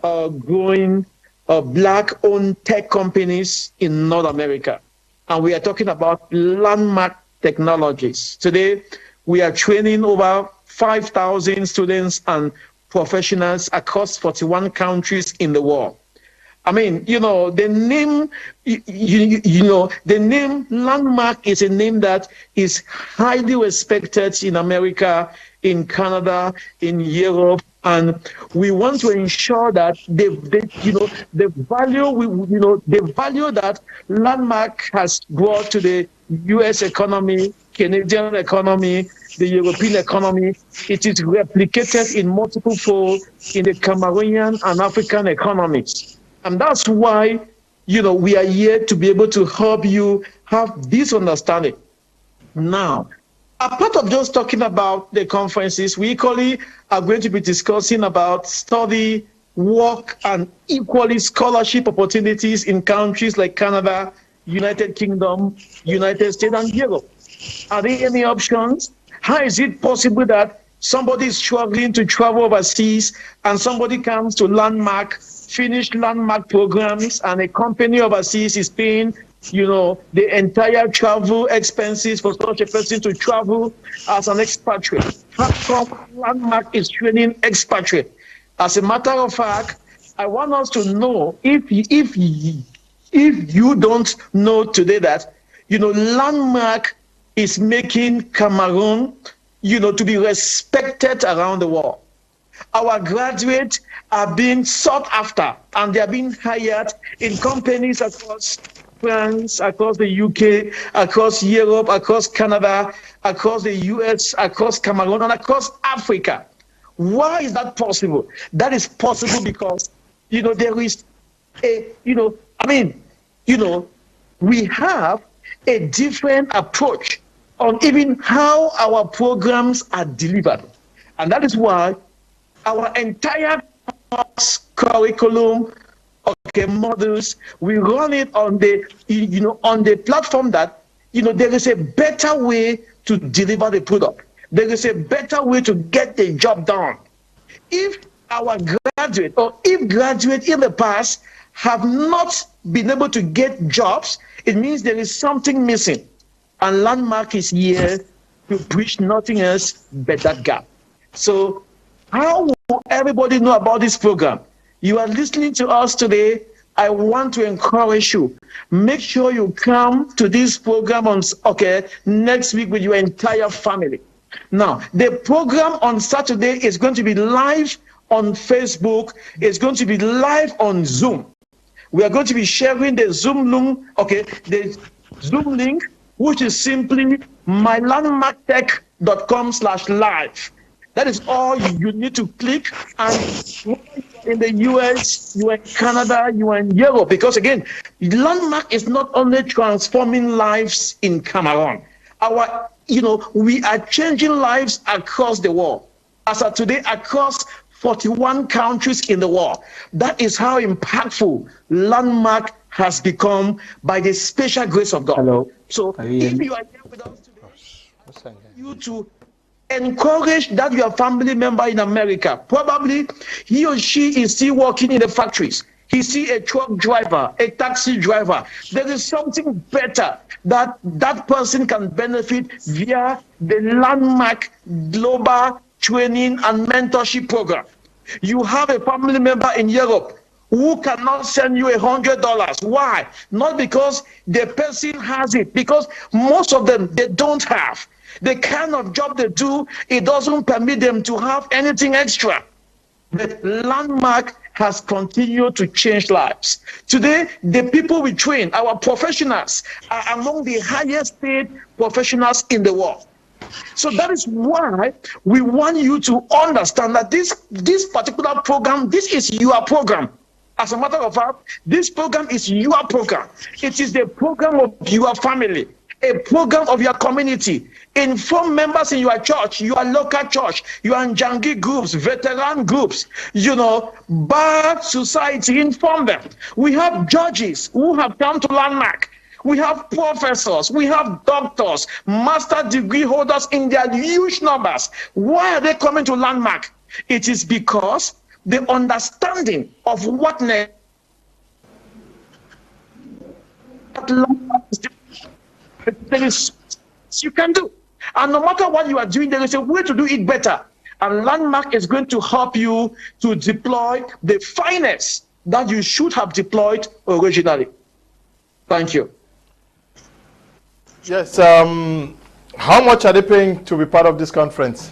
growing Black-owned tech companies in North America. And we are talking about Landmark Technologies. Today, we are training over 5,000 students and professionals across 41 countries in the world. I mean, the name, the name Landmark is a name that is highly respected in America, in Canada, in Europe, and we want to ensure that the value that Landmark has brought to the U.S. economy, Canadian economy, the European economy, it is replicated in multiple folds in the Cameroonian and African economies. And that's why, we are here to be able to help you have this understanding. Now, apart of just talking about the conferences, we equally are going to be discussing about study, work, and equally scholarship opportunities in countries like Canada, United Kingdom, United States, and Europe. Are there any options? How is it possible that somebody is struggling to travel overseas and somebody comes to Landmark, finish Landmark programs, and a company overseas is paying, the entire travel expenses for such a person to travel as an expatriate? How come Landmark is training expatriate? As a matter of fact, I want us to know, if you don't know today that, Landmark is making Cameroon, to be respected around the world. Our graduates are being sought after, and they are being hired in companies across France, across the UK, across Europe, across Canada, across the US, across Cameroon, and across Africa. Why is that possible? That is possible because, there is we have a different approach on even how our programs are delivered. And that is why our entire curriculum, models, we run it on the, on the platform that, there is a better way to deliver the product. There is a better way to get the job done. If our graduate, or if graduates in the past have not been able to get jobs, it means there is something missing. And Landmark is here to bridge nothing else but that gap. So how will everybody know about this program? You are listening to us today. I want to encourage you. Make sure you come to this program on next week with your entire family. Now, the program on Saturday is going to be live on Facebook. It's going to be live on Zoom. We are going to be sharing the Zoom link, the Zoom link, which is simply mylandmarktech.com/live. That is all you need to click. And in the US, you are in Canada, you are in Europe. Because again, Landmark is not only transforming lives in Cameroon. We are changing lives across the world. As of today, across 41 countries in the world. That is how impactful Landmark has become by the special grace of God. Hello. So if you are here with us today, I want you to encourage that your family member in America, probably he or she is still working in the factories. He's still a truck driver, a taxi driver. There is something better that that person can benefit via the Landmark Global Training and Mentorship Program. You have a family member in Europe who cannot send you $100. Why? Not because the person has it, because most of them, they don't have. The kind of job they do, it doesn't permit them to have anything extra. But Landmark has continued to change lives. Today, the people we train, our professionals, are among the highest paid professionals in the world. So that is why we want you to understand that this particular program, this is your program. As a matter of fact, this program is your program. It is the program of your family, a program of your community. Inform members in your church, your local church, your Njangi groups, veteran groups, bar society, inform them. We have judges who have come to Landmark. We have professors, we have doctors, master degree holders in their huge numbers. Why are they coming to Landmark? It is because the understanding of what that there is you can do. And no matter what you are doing, there is a way to do it better. And Landmark is going to help you to deploy the finest that you should have deployed originally. Thank you. Yes. How much are they paying to be part of this conference,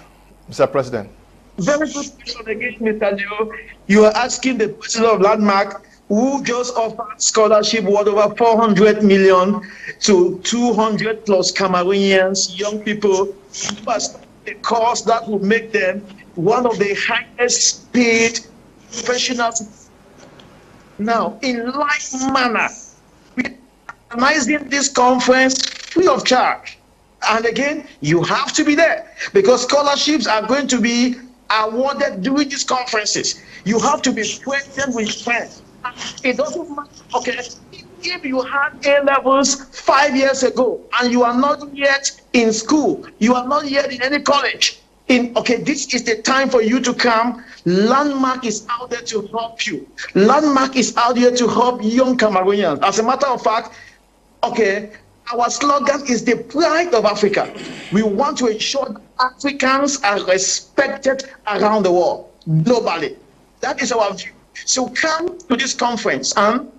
Mr. President? Very good question again, Mr. Leo. You are asking the president of Landmark, who just offered scholarship worth over 400 million to 200 plus Cameroonians, young people, who are studying a course that will make them one of the highest paid professionals. Now, in like manner, we are organizing this conference free of charge. And again, you have to be there because scholarships are going to be awarded during these conferences. You have to be present with friends. It doesn't matter, okay, if you had A-levels 5 years ago and you are not yet in school, you are not yet in any college, this is the time for you to come. Landmark is out there to help you. Landmark is out there to help young Cameroonians. As a matter of fact, our slogan is the pride of Africa. We want to ensure that Africans are respected around the world, globally. That is our view. So come to this conference, and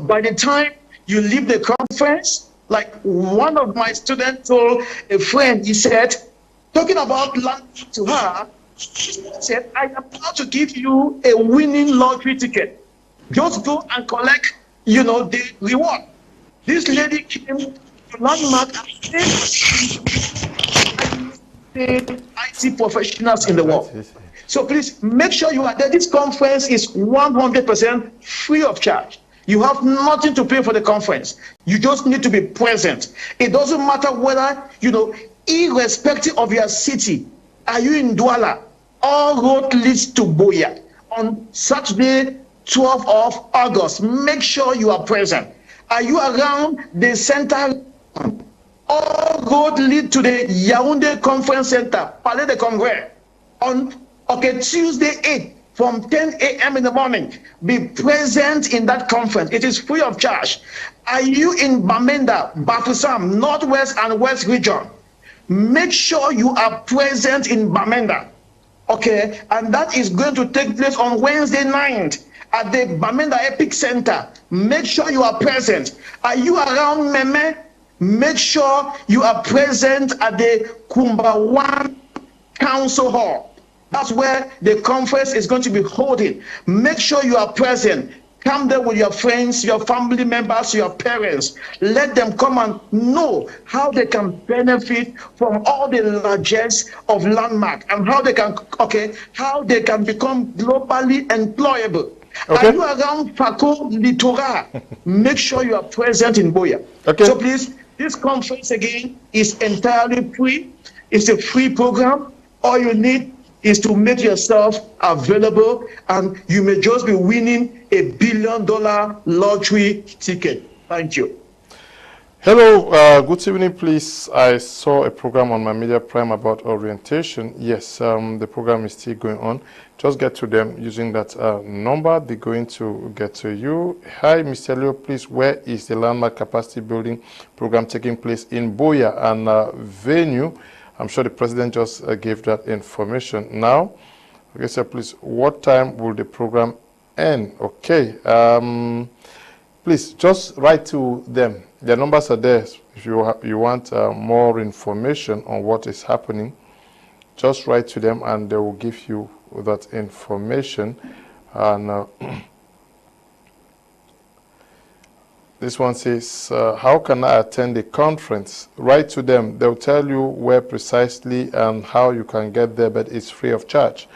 by the time you leave the conference, like one of my students told a friend, he said, talking about land to her, he said, I am about to give you a winning lottery ticket. Just go and collect, the reward. This lady came to Landmark and IT professionals in the world. So please make sure you are there. This conference is 100% free of charge. You have nothing to pay for the conference. You just need to be present. It doesn't matter whether, irrespective of your city, are you in Douala? All road leads to Boya on Saturday, 12th of August. Make sure you are present. Are you around the center? All road lead to the Yaoundé Conference Center, Palais de Congrès, on Tuesday 8 from 10 a.m. in the morning. Be present in that conference. It is free of charge. Are you in Bamenda, Bafoussam, Northwest and West region? Make sure you are present in Bamenda. And that is going to take place on Wednesday night at the Bamenda Epic Center. Make sure you are present. Are you around Meme? Make sure you are present at the Kumba 1 Council Hall. That's where the conference is going to be holding. Make sure you are present. Come there with your friends, your family members, your parents. Let them come and know how they can benefit from all the largesse of Landmark and how they can become globally employable. Are you around Fako Litora? Make sure you are present in Boya. So please, this conference again is entirely free. It's a free program. All you need is to make yourself available, and you may just be winning $1 billion lottery ticket. Thank you. Hello, good evening, please. I saw a program on my Media Prime about orientation. Yes, the program is still going on. Just get to them using that number. They're going to get to you. Hi, Mr. Leo, please, where is the Landmark Capacity Building program taking place in Boya and venue? I'm sure the president just gave that information now. Okay, sir, please, what time will the program end? Okay, please just write to them. Their numbers are there. If you want more information on what is happening, just write to them and they will give you that information. And this one says, how can I attend the conference? Write to them. They'll tell you where precisely and how you can get there, but it's free of charge.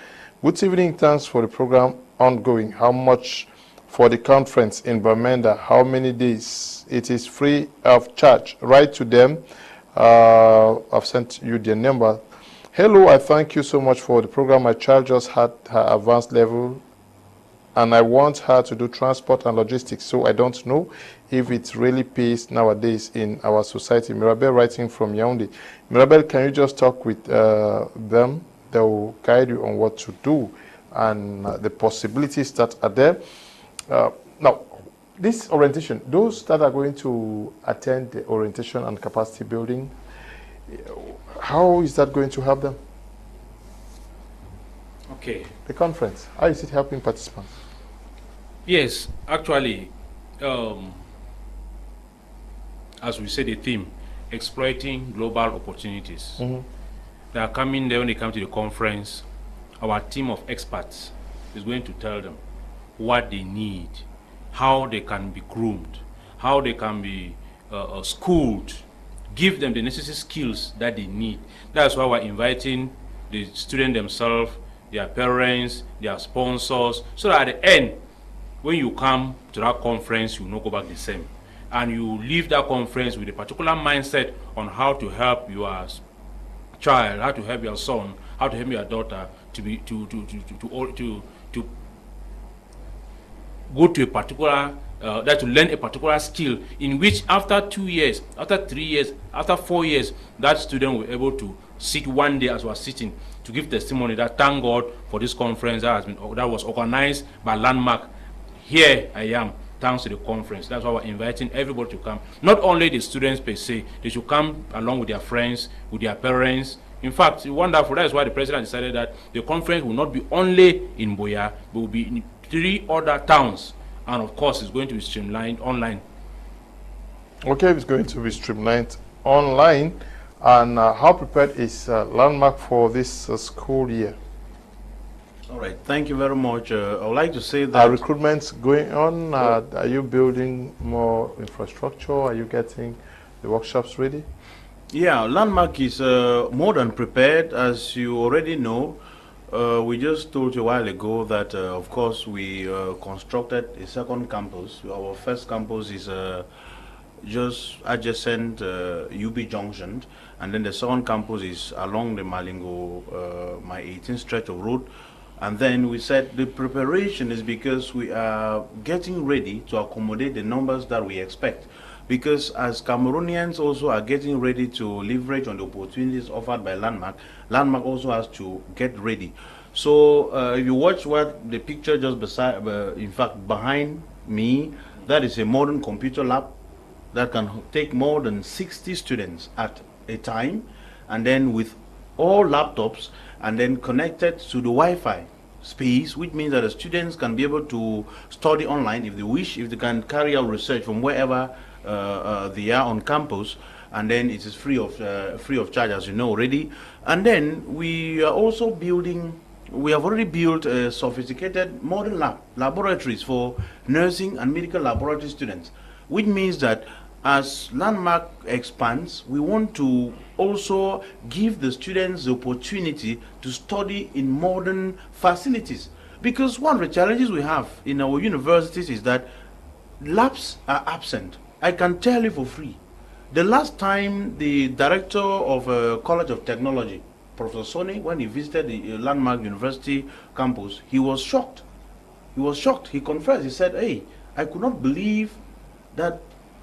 Good evening. Thanks for the program ongoing. How much for the conference in Bamenda? How many days? It is free of charge. Write to them. I've sent you their number. Hello, I thank you so much for the program. My child just had her advanced level and I want her to do transport and logistics, so I don't know if it really pays nowadays in our society. Mirabel writing from Yaoundé. Mirabel, can you just talk with them? They will guide you on what to do and the possibilities that are there. Now, this orientation, those that are going to attend the orientation and capacity building, how is that going to help them? Okay. The conference, how is it helping participants? Yes, actually, as we say, the theme, exploiting global opportunities. They are coming there when they come to the conference. Our team of experts is going to tell them what they need, how they can be groomed, how they can be schooled, give them the necessary skills that they need. That's why we're inviting the students themselves, their parents, their sponsors, so that at the end, when you come to that conference, you will not go back the same. And you leave that conference with a particular mindset on how to help your child, how to help your son, how to help your daughter to go to a particular to learn a particular skill, in which after 2 years, after 3 years, after 4 years, that student will be able to sit one day as we are sitting to give testimony that thank God for this conference that was organized by Landmark. Here I am, thanks to the conference. That's why we're inviting everybody to come. Not only the students per se, they should come along with their friends, with their parents. In fact, it's wonderful. That's why the president decided that the conference will not be only in Boya, but will be in 3 other towns. And of course, it's going to be streamlined online. Okay, it's going to be streamlined online. And how prepared is Landmark for this school year? All right, thank you very much. I would like to say that... Are recruitments going on? Are you building more infrastructure? Are you getting the workshops ready? Yeah, Landmark is more than prepared. As you already know, we just told you a while ago that, of course, we constructed a second campus. Our first campus is just adjacent UB Junction, and then the second campus is along the Malingo, my 18th stretch of road. And then we said the preparation is because we are getting ready to accommodate the numbers that we expect. Because as Cameroonians also are getting ready to leverage on the opportunities offered by Landmark, Landmark also has to get ready. So if you watch what the picture just beside, in fact behind me, that is a modern computer lab that can take more than 60 students at a time, and then with all laptops, and then connected to the Wi-Fi space, which means that the students can be able to study online if they wish, if they can carry out research from wherever they are on campus, and then it is free of charge, as you know already. And then we are also building, we have already built sophisticated modern laboratories for nursing and medical laboratory students, which means that as Landmark expands, we want to also give the students the opportunity to study in modern facilities. Because one of the challenges we have in our universities is that labs are absent. I can tell you for free. The last time the director of College of Technology, Professor Soni, when he visited the Landmark University campus, he was shocked. He was shocked. He confessed. He said, hey, I could not believe that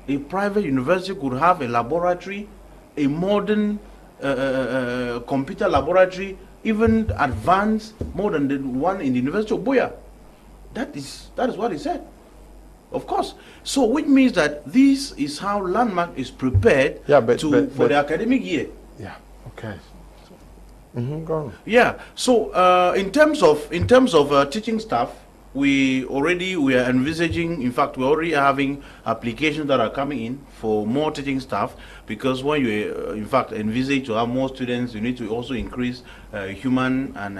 a private university could have a laboratory, a modern computer laboratory, even advanced more than the one in the University of Boya. That is what he said. Of course. So which means that this is how Landmark is prepared for the academic year. Yeah. Okay. Go on. Yeah. So in terms of teaching staff, we are envisaging, in fact, we're already having applications that are coming in for more teaching staff, because when you, in fact, envisage to have more students, you need to also increase human and,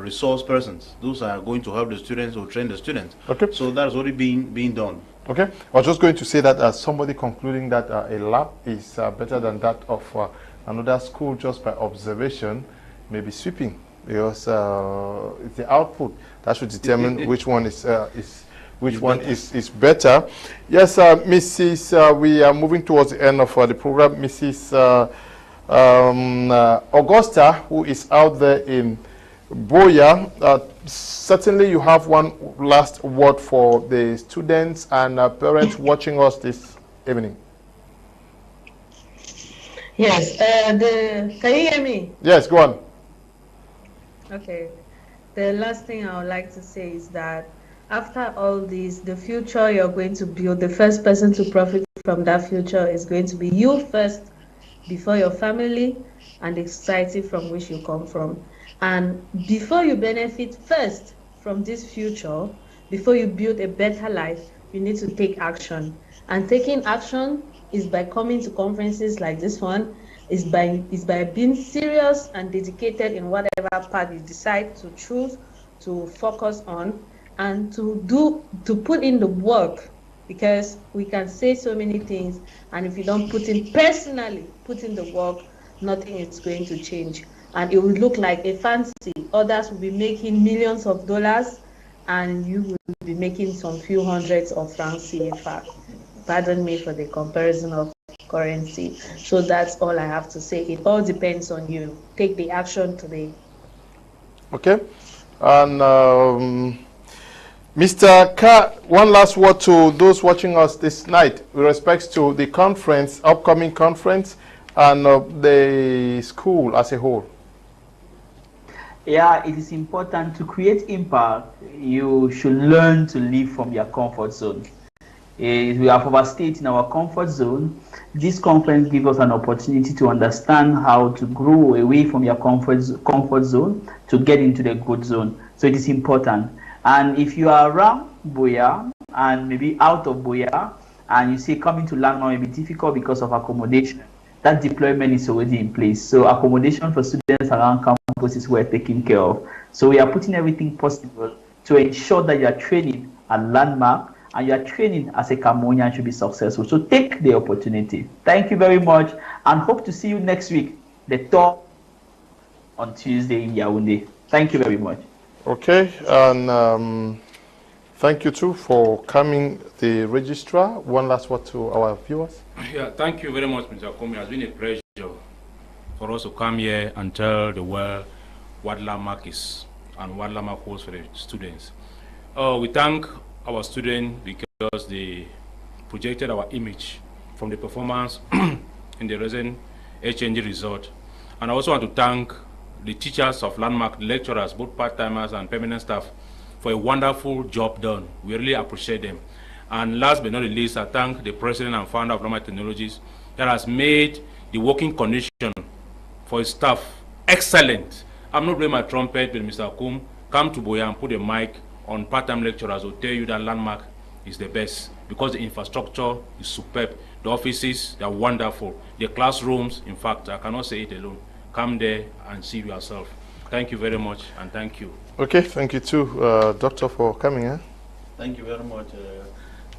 resource persons. Those are going to help the students or train the students. Okay. So that's already being done. Okay. I was just going to say that as somebody concluding that a lab is better than that of another school just by observation, maybe sweeping. Because it's the output that should determine which one is better. Yes, Mrs. We are moving towards the end of the program. Mrs. Augusta, who is out there in Boya, certainly you have one last word for the students and parents watching us this evening. Yes. Can you hear me? Yes, go on. Okay. The last thing I would like to say is that After all this, the future you're going to build, the first person to profit from that future is going to be you first, before your family and the society from which you come from. And before you benefit first from this future, before you build a better life, you need to take action. And taking action is by coming to conferences like this one, is by being serious and dedicated in whatever path you decide to choose to focus on, and to put in the work, because we can say so many things, and if you don't put in the work, nothing is going to change, and it will look like a fancy. Others will be making millions of dollars, and you will be making some few hundreds of francs CFA. Pardon me for the comparison of currency. So that's all I have to say. It all depends on you. Take the action today. Okay. And Mr. Ka, one last word to those watching us this night with respect to the conference, upcoming conference, and the school as a whole. Yeah, it is important to create impact. You should learn to live from your comfort zone. If we have overstayed in our comfort zone, this conference gives us an opportunity to understand how to grow away from your comfort zone to get into the good zone. So it is important. And if you are around Buea and maybe out of Buea, and you say coming to Landmark may be difficult because of accommodation, that deployment is already in place. So accommodation for students around campus is well taken care of. So we are putting everything possible to ensure that you are training at Landmark and you are training as a Cameroonian should be successful. So take the opportunity. Thank you very much, and hope to see you next week, the talk on Tuesday in Yaoundé. Thank you very much. Okay, and thank you too for coming, the registrar. One last word to our viewers. Yeah, thank you very much, Mr. Kum. It has been a pleasure for us to come here and tell the world what Landmark is and what Landmark holds for the students. We thank our students because they projected our image from the performance in the recent HNG resort. And I also want to thank the teachers of Landmark, lecturers, both part-timers and permanent staff, for a wonderful job done. We really appreciate them. And last but not least, I thank the president and founder of Landmark Technologies that has made the working condition for his staff excellent. I'm not blowing my trumpet, but Mr. Kum, come to Buea and put a mic on part-time lecturers will tell you that Landmark is the best because the infrastructure is superb. The offices, they are wonderful. The classrooms, in fact, I cannot say it alone. Come there and see yourself. Thank you very much, and thank you. Okay, thank you too, Doctor, for coming. Thank you very much.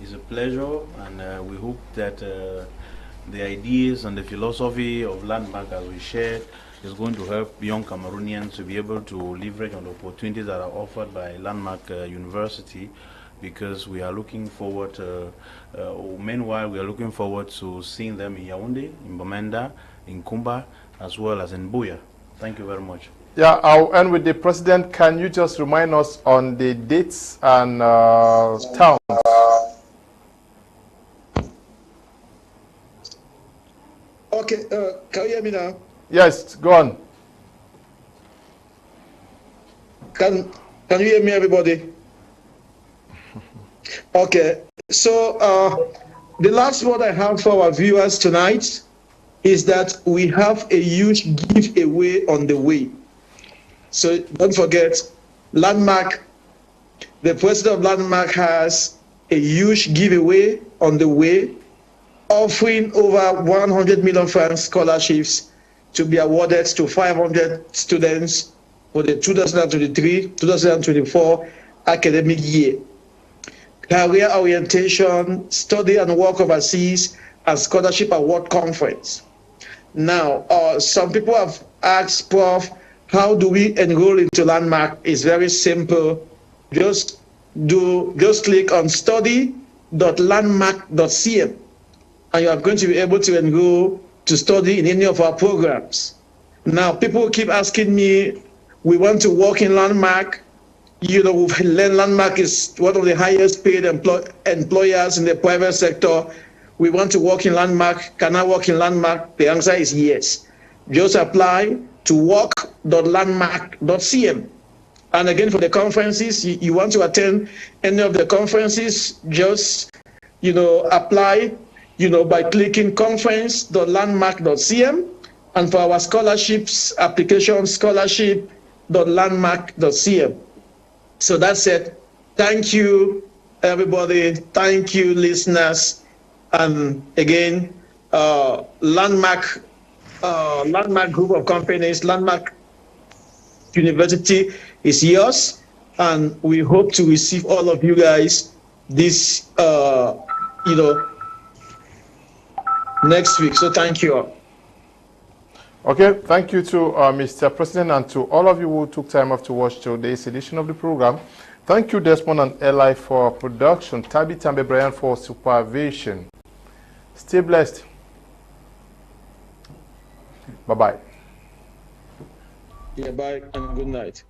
It's a pleasure, and we hope that the ideas and the philosophy of Landmark as we shared is going to help young Cameroonians to be able to leverage on the opportunities that are offered by Landmark University, because we are looking forward, meanwhile we are looking forward to seeing them in Yaoundé, in Bamenda, in Kumba, as well as in Buea. Thank you very much. Yeah, I'll end with the president. Can you just remind us on the dates and towns? Okay, can you hear me now? Yes, go on. Can you hear me, everybody? Okay, so the last word I have for our viewers tonight is that we have a huge giveaway on the way. So don't forget, Landmark, the president of Landmark has a huge giveaway on the way, offering over 100 million francs scholarships to be awarded to 500 students for the 2023-2024 academic year. Career orientation, study and work overseas, and scholarship award conference. Now, some people have asked, Prof, how do we enroll into Landmark? It's very simple. Just click on study.landmark.cm, and you are going to be able to enroll to study in any of our programs. Now, people keep asking me, we want to work in Landmark. You know, we've learned Landmark is one of the highest paid employers in the private sector. We want to work in Landmark. Can I work in Landmark? The answer is yes. Just apply to work.landmark.cm, And again, for the conferences, you want to attend any of the conferences, just, apply, by clicking conference.landmark.cm. And for our scholarships, application scholarship.landmark.cm. So that's it. Thank you, everybody. Thank you, listeners. And again, Landmark Group of Companies, Landmark University is yours, and we hope to receive all of you guys this, next week. So thank you all. Okay, thank you to Mr. President and to all of you who took time off to watch today's edition of the program. Thank you, Desmond and Eli, for production. Tabi Tambe Brian for supervision. Stay blessed. Bye-bye. Yeah, bye and good night.